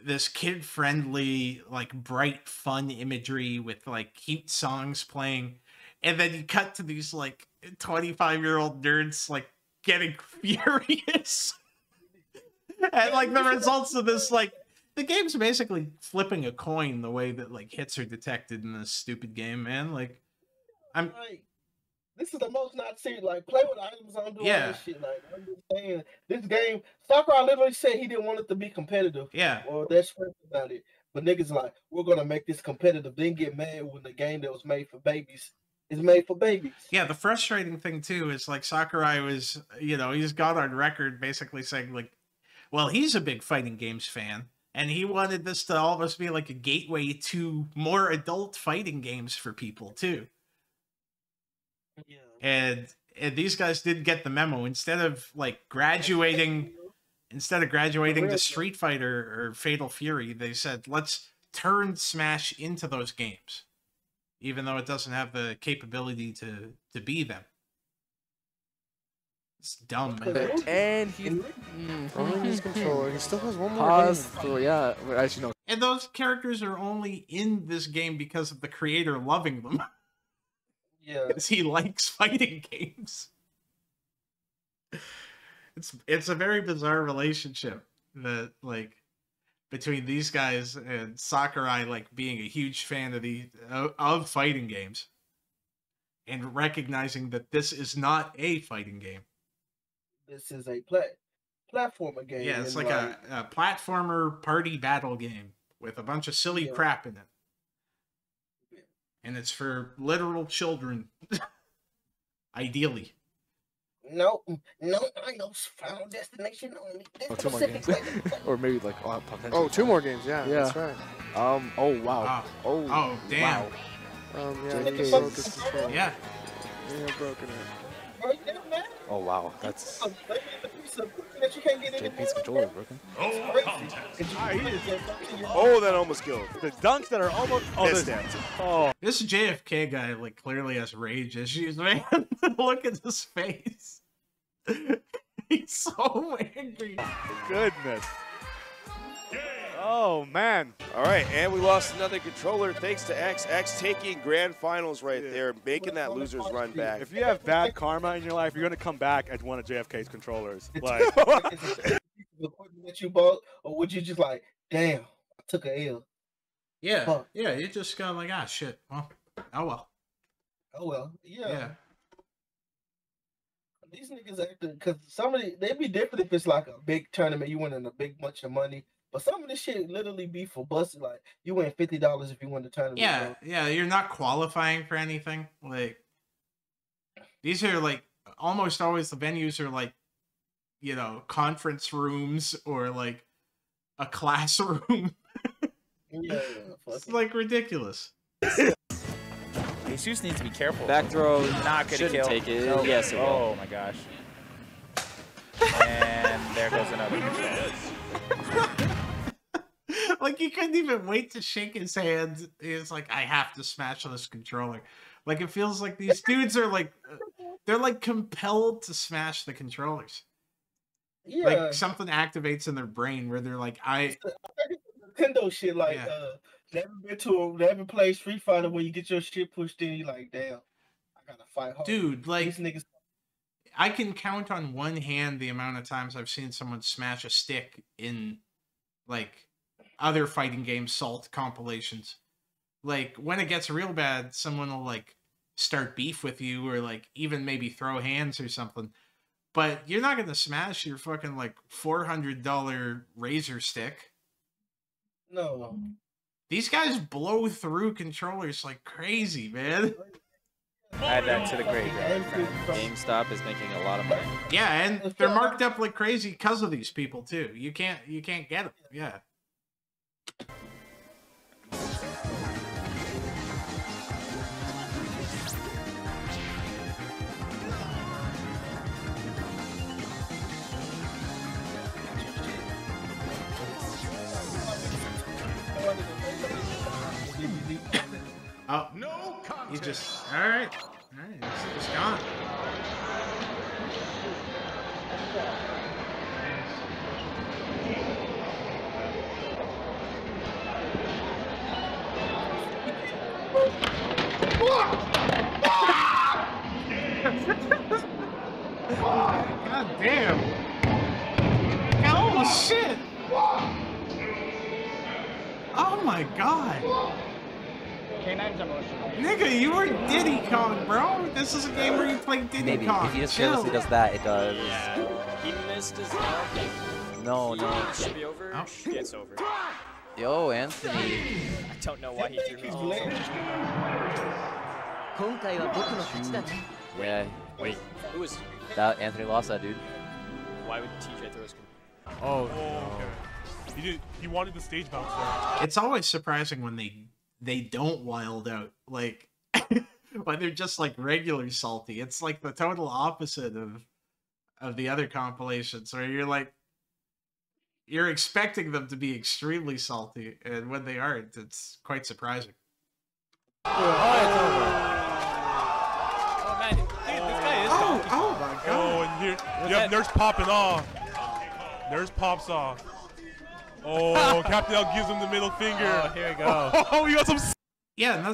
this kid-friendly, like bright, fun imagery with like cute songs playing, and then you cut to these like 25-year-old nerds like getting furious, and like the results of this like. The game's basically flipping a coin the way that like hits are detected in this stupid game, man. Like, This is the most not serious. Like, play with items on doing Yeah. this shit. Like, I'm just saying, this game, Sakurai literally said he didn't want it to be competitive. Yeah. Or that's stressed about it. But niggas like, we're gonna make this competitive. Then get mad when the game that was made for babies is made for babies. Yeah, the frustrating thing too is like Sakurai was, he's got on record basically saying like, well, he's a big fighting games fan. And he wanted this to almost be like a gateway to more adult fighting games for people too. Yeah. And these guys didn't get the memo. Instead of graduating to Street Fighter or Fatal Fury, they said, let's turn Smash into those games. Even though it doesn't have the capability to be them. It's dumb, man. And he's throwing his controller. He still has one more pause. game. So yeah, actually no. And those characters are only in this game because of the creator loving them. Yeah. Because he likes fighting games. It's a very bizarre relationship that between these guys and Sakurai being a huge fan of fighting games and recognizing that this is not a fighting game. This is a platformer game. Yeah, it's like a platformer party battle game with a bunch of silly crap in it. And it's for literal children. Ideally. No, I know Final Destination only. Oh, 2 more games. Or maybe potential. Oh, 2 more games, yeah. That's right. Oh wow. Oh damn. Wow. Yeah, he broke his controller. Yeah. Yeah, broken it. Oh wow, that's JP's controller is broken. Oh, that almost killed. The dunks that are almost This JFK guy clearly has rage issues, man. Look at his face. He's so angry. Goodness. Oh man. All right, and we lost another controller thanks to XX taking grand finals right there, making that losers run back. If you have bad karma in your life, you're gonna come back as one of JFK's controllers. Like the equipment that you bought, or would you just damn, I took a L. Yeah. Fuck. Yeah, you just go shit. Well, oh well. Oh well. Yeah. Yeah. These niggas acting because they'd be different if it's a big tournament, you win in a big bunch of money. But some of this shit literally be for busted. You win $50 if you win the tournament. Yeah, bro. yeah, you're not qualifying for anything. These are almost always the venues are conference rooms or a classroom. Yeah, it's ridiculous. Jesus needs to be careful. Back throw not gonna shouldn't kill. take it. No. Yes, it will. Oh my gosh. And there goes another. You couldn't even wait to shake his hand. It's I have to smash this controller. It feels like these dudes are they're compelled to smash the controllers. Yeah. Something activates in their brain where they're Nintendo shit. Like, never played Street Fighter where you get your shit pushed in. You like, damn, I gotta fight hard. Dude, like, these niggas. I can count on one hand the amount of times I've seen someone smash a stick in, like, other fighting game Salt compilations. Like, when it gets real bad, someone will, like, start beef with you or, like, even maybe throw hands or something. But you're not gonna smash your fucking, like, $400 Razer stick. No. These guys blow through controllers like crazy, man. Add that to the graveyard. GameStop is making a lot of money. Yeah, and they're marked up like crazy because of these people too. You can't get them. Yeah. Oh, no contest. You just, all right, it's gone. God damn. Oh, shit. Oh, my God. K9's emotional. Nigga, you were Diddy Kong, bro. This is a game where you play Diddy Kong. If he just carelessly does that, it does. Yeah. He missed his health. No. It should be over. Oh. Yeah, it's over. Yo, Anthony. I don't know why he threw his Yeah. Wait, who was? That Anthony lost that, dude. Why would TJ throw his? Oh, okay. He wanted the stage bounce there. It's always surprising when they don't wild out, like when they're just like regular salty. It's like the total opposite of the other compilations where you're expecting them to be extremely salty, and when they aren't, it's quite surprising. Oh man, dude, this guy is donkey. Oh my God. Oh, and here you have Nurse popping off. Nurse pops off. Oh, Captain L gives him the middle finger. Oh, here we go. Oh, you got some. Yeah, and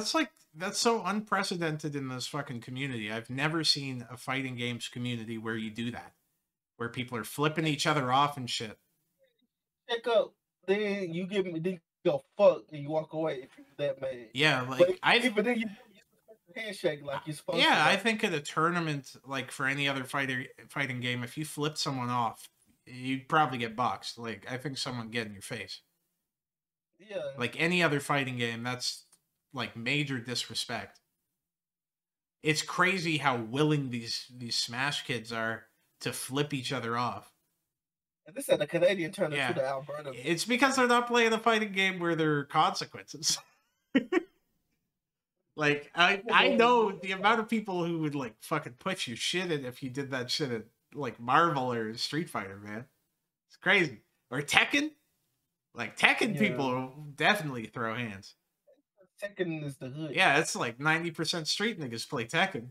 that's so unprecedented in this fucking community. I've never seen a fighting games community where you do that, where people are flipping each other off and shit. Check up, then you give me the fuck and you walk away if you're that mad. Yeah, like but then you handshake like you're supposed to. Yeah, I think at a tournament, like for any other fighting game, if you flip someone off, you'd probably get boxed. Like, I think someone get in your face. Yeah. Like any other fighting game, that's like major disrespect. It's crazy how willing these Smash kids are to flip each other off. And this is a Canadian tournament Yeah. to the Alberta. It's because they're not playing a fighting game where there are consequences. Like, I know the amount of people who would like fucking put you shit in if you did that shit at like Marvel or Street Fighter, man. It's crazy. Or Tekken. Like Tekken people will definitely throw hands. Tekken is the hood. Yeah, it's like 90% street niggas play Tekken.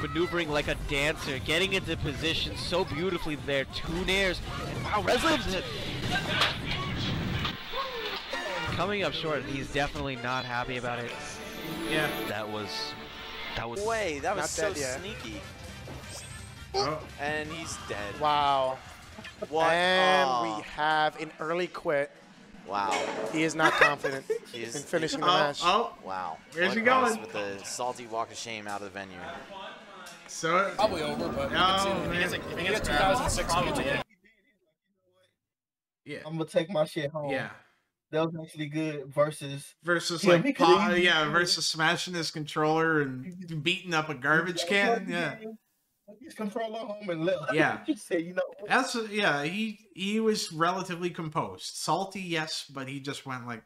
Maneuvering like a dancer, getting into position so beautifully there. 2 nairs. Wow, resilience it. Coming up short, he's definitely not happy about it. Yeah. That was Wait, that was not so dead yet. sneaky. Oh. And he's dead. Wow. What? And we have an early quit. Wow. He is not confident He is in finishing the oh, match. Oh. Wow. Where's What he going? else with the salty walk of shame out of the venue. So probably over, but if he gets 2006, yeah, I'm gonna take my shit home. Yeah. That was actually good versus like versus smashing his controller and beating up a garbage can. Yeah. His controller home and left. Yeah. He said, you know. That's he was relatively composed. Salty, yes, but he just went like,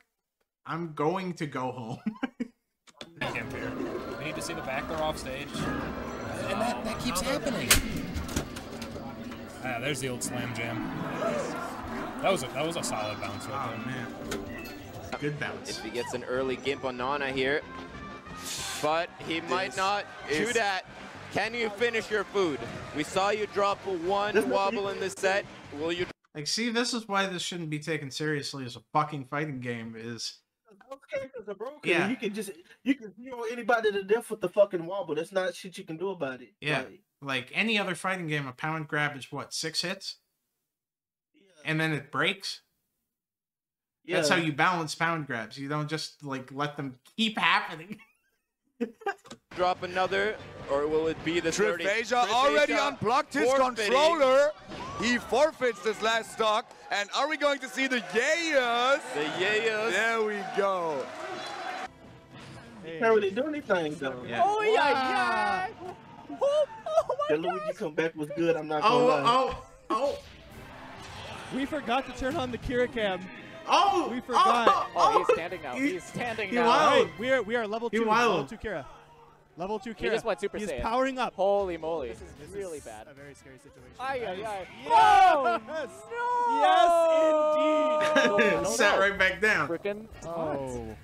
I'm going to go home. We need to see the back door off stage. And that keeps happening. Ah, there's the old slam jam. That was a solid bounce right there. Man. Good bounce. If he gets an early gimp on Nana here, but he might not do that. Can you finish your food? We saw you drop one wobble in the set. Will you Like, see, this is why this shouldn't be taken seriously as a fucking fighting game. Is characters are broken. Yeah. You can throw anybody to death with the fucking wobble. That's not shit you can do about it. yeah, like any other fighting game, a pound grab is what, 6 hits, and then it breaks. Yeah. That's how you balance pound grabs. You don't just like let them keep happening. Drop another, or will it be the 30? Triphasia already unblocked his controller. He forfeits this last stock. And are we going to see the yayas? The yayas. There we go. Can't really do anything though. Yeah. Oh yeah, yeah. The Luigi comeback was good. I'm not gonna lie. We forgot to turn on the Kira cam. Oh! We forgot. Oh, he's standing now. He's standing now. All right, we are level 2. Level 2 Kira. Level 2 Kira. He just went Super He's Saiyan. powering up. Holy moly. This is really bad. A very scary situation. Yes! Oh! No! Yes, indeed. Sat right back down. Freaking. Oh.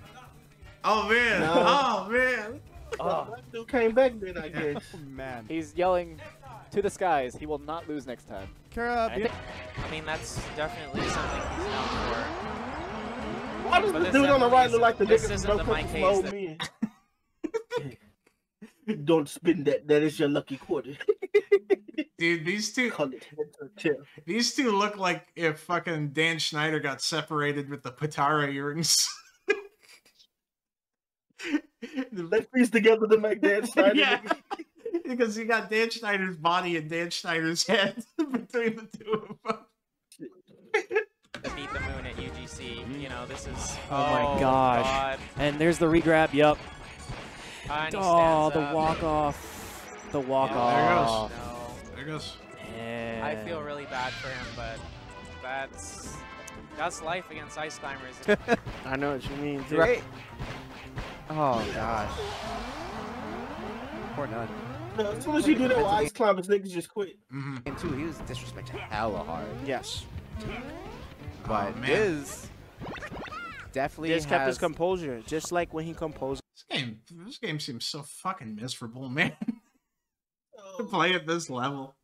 Oh man. No. Oh man. That dude came back then, I guess. Oh, man. He's yelling to the skies. He will not lose next time. Kira, I mean, that's definitely something he's known for. Why does But the this dude on the right look like the this nigga isn't from my No case Country for that- Old Men? Don't spin that. That is your lucky quarter. Dude, these two look like if fucking Dan Schneider got separated with the Patara earrings. They piece together to make Dan Schneider. Yeah. Because you got Dan Schneider's body and Dan Schneider's head between the two of them. Beat the moon at UGC. You know, this is. Oh my gosh. And there's the regrab. Yep. And he Oh, stands the up. walk off. The walk There off. goes. There goes. And I feel really bad for him, but that's life against ice climbers. I know what you mean. Too. Right. Oh gosh. Poor None. As soon as you do that with ice climbers, niggas just quit. And two, he was disrespected hella hard. Yes. But man. Diz definitely Diz kept his has- composure, just like when he composed. This game seems so fucking miserable, man. To play at this level.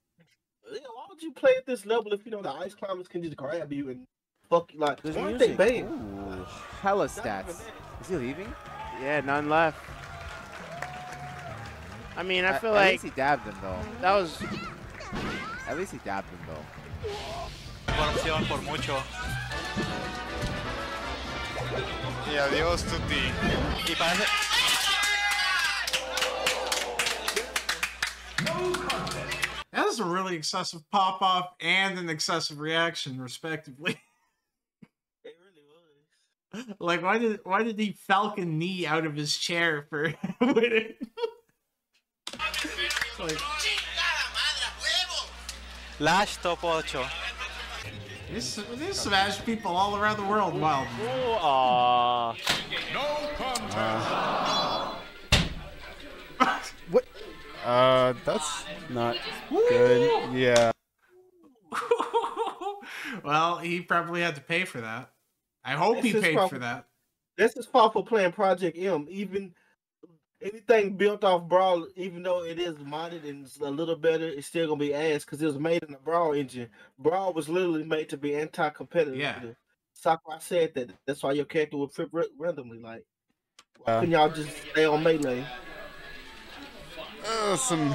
Yeah, why would you play at this level if you know the ice climbers can just grab you and fuck you? Like, There's why aren't they music. banned? Ooh, hella stats. Is he leaving? Yeah, none left. I mean, I feel At like least he dabbed him though. that was. At least he dabbed him though. Buena opción por mucho. Y adiós, Tutti. Y parece... That was a really excessive pop off and an excessive reaction, respectively. It really was. Like, why did he falcon knee out of his chair for winning? Like, Lash top 8. they smash people all around the world, wild. Aww. What? That's not good. Yeah. Well, he probably had to pay for that. I hope he That's his paid fault. for that. That's his fault for playing Project M. Even anything built off Brawl, even though it is modded and it's a little better, it's still gonna be ass because it was made in the Brawl engine. Brawl was literally made to be anti-competitive. Yeah. Sakurai said that. That's why your character would flip randomly. Like, why couldn't y'all just stay on melee? Some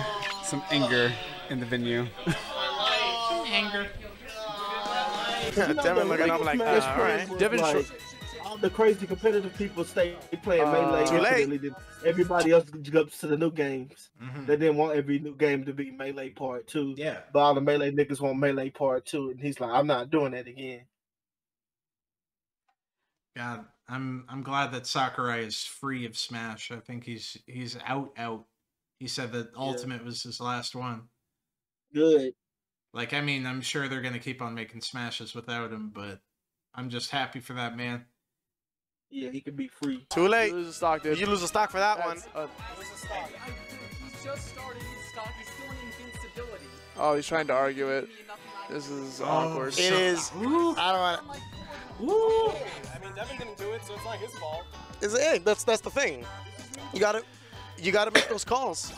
anger in the venue. Anger. Devin looking up like, all right. Devin, all the crazy competitive people stay playing melee. Too late. infinitely, then everybody else jumps to the new games. Mhm. They didn't want every new game to be melee part 2. Yeah. But all the melee niggas want melee part 2, and he's like, I'm not doing that again. God, I'm glad that Sakurai is free of Smash. I think he's out. He said that Ultimate was his last one. Good. Like, I mean, I'm sure they're gonna keep on making Smashes without him, but I'm just happy for that man. Yeah, he could be free. Too late. You lose a stock, dude. You lose a stock for that one. He's just started his stock. He's still in invincibility. Oh, he's trying to argue it. This is awkward. It is. I don't want. I mean, Devin didn't do it, so it's not his fault. Hey, that's the thing. You gotta make those calls.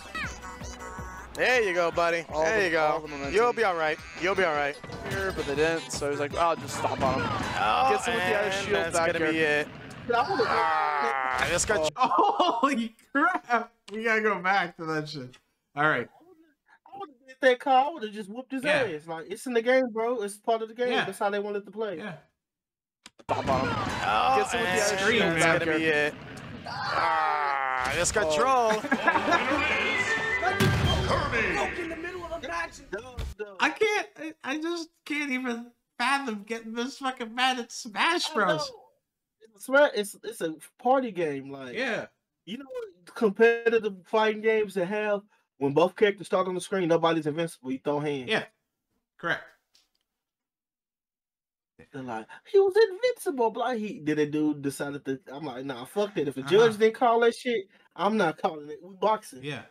There you go, buddy. There you go. You'll be all right. You'll be all right. pressure, but they didn't. So he's like, I'll just stomp on him. Oh, Gets him with the ice shield that's back gonna be here. it. I just got. Holy crap! We gotta go back to that shit. All right. I would have did that call. I would have just whooped his Yeah. ass. Like, it's in the game, bro. It's part of the game. Yeah. That's how they wanted to play. Yeah. Stomp on him. Oh, Gets him with the ice scream, shield man. back gonna be here. it. I just got trolled. In the middle of the match. I can't. I just can't even fathom getting this fucking mad at Smash Bros. It's a party game. Like, Yeah. you know what competitive fighting games that have when both characters start on the screen, nobody's invincible. You throw hands. Yeah. Correct. They're like, he was invincible, but like, a dude decided to. I'm like, nah, fuck that. If a judge didn't call that shit, I'm not calling it. We boxing. Yeah.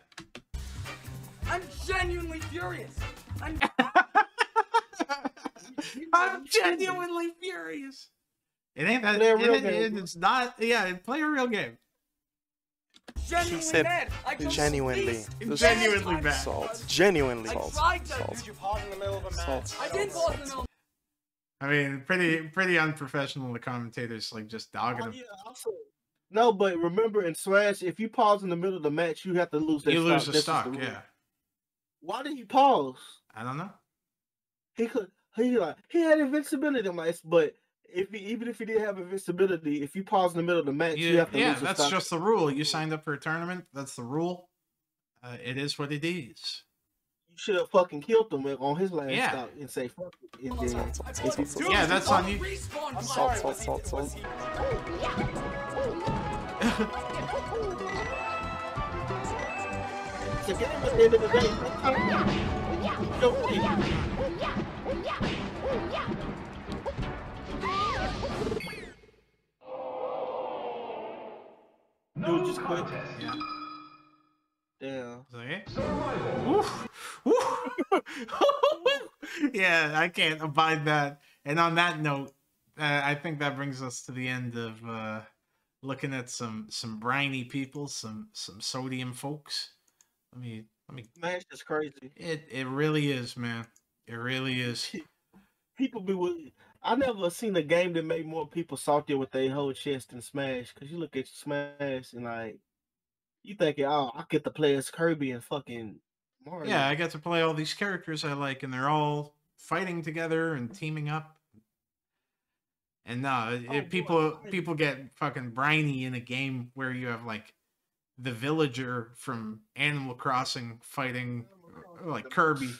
I'm genuinely furious. I'm genuinely furious. It ain't that. Play a real game. It's not. Yeah, play a real game. genuinely mad. I Genuinely. Genuinely bad. Salt. Genuinely. I Salt. tried to. Salt. You pause in the middle of a match. Salt. I didn't pause in the middle. I mean, pretty unprofessional. The commentators like just dogging him. Yeah, also, no, but remember in Smash, if you pause in the middle of the match, you have to lose that You stock. lose the That's just stock. rule. Yeah. Why did he pause? I don't know. He had invincibility. I'm like, but even if he didn't have invincibility, if you pause in the middle of the match, you have to lose the that's stock. just the rule. You signed up for a tournament. That's the rule. It is what it is. You should have fucking killed him on his last Yeah. stock and say fuck it. And then, Yeah, that's on you. I'm Salt. sorry. Salt. Salt. Salt. It's a game at the end of the day. You don't win. Dude, just quit. Yeah. Damn. Okay. Woof. Woof. Yeah, I can't abide that. And on that note, I think that brings us to the end of looking at some briny people, some sodium folks. Let me. Smash is crazy. It really is, man. It really is. People be with. I never seen a game that made more people salty with their whole chest than Smash. Cause you look at Smash and like, you thinking, oh, I get to play as Kirby and fucking Mario. Yeah, I got to play all these characters I like, and they're all fighting together and teaming up. And no, people get fucking briny in a game where you have like the villager from Animal Crossing fighting like Kirby.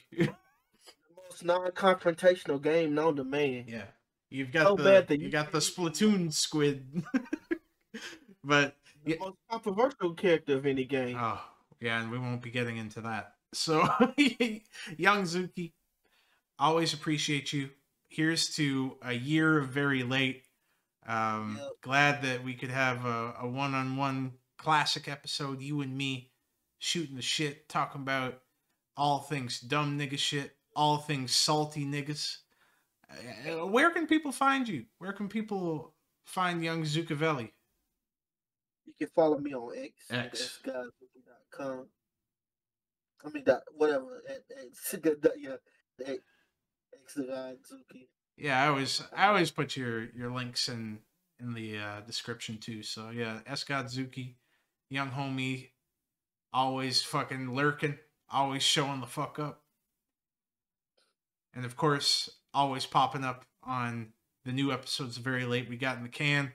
Most non-confrontational game known to man. Yeah, you've got So bad that you got the Splatoon squid, but the most controversial character of any game. Oh yeah, and we won't be getting into that. So, young Zuki, always appreciate you. Here's to a year of very late. Glad that we could have a one-on-one classic episode, you and me shooting the shit, talking about all things dumb nigga shit, all things salty niggas. Where can people find you? Where can people find young Zucavelli? You can follow me on X. SkyZuki.com. I mean, whatever. X.Zuki. Yeah, I always put your links in the description too. So yeah, Sadgodzuki, young homie, always fucking lurking, always showing the fuck up, and of course, always popping up on the new episodes very late. We got in the can.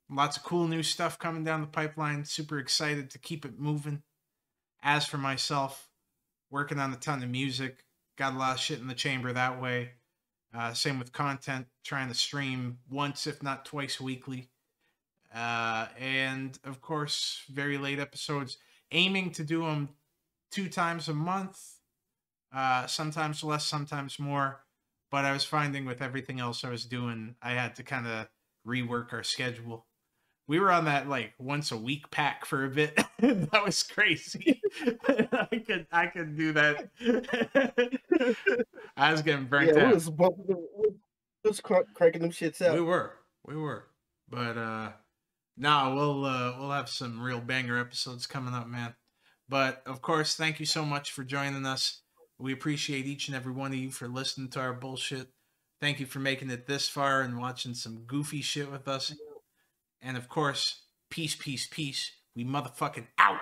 Lots of cool new stuff coming down the pipeline. Super excited to keep it moving. As for myself, working on a ton of music. Got a lot of shit in the chamber that way. Same with content. Trying to stream once, if not twice weekly. And, of course, very late episodes. Aiming to do them 2 times a month. Sometimes less, sometimes more. But I was finding with everything else I was doing, I had to kind of rework our schedule. We were on that like once a week pack for a bit. That was crazy. I could do that. I was getting burnt out. We was cranking them shits out. We were. But no, we'll have some real banger episodes coming up, man. But of course, thank you so much for joining us. We appreciate each and every one of you for listening to our bullshit. Thank you for making it this far and watching some goofy shit with us. And of course, peace, peace, peace. We motherfucking out.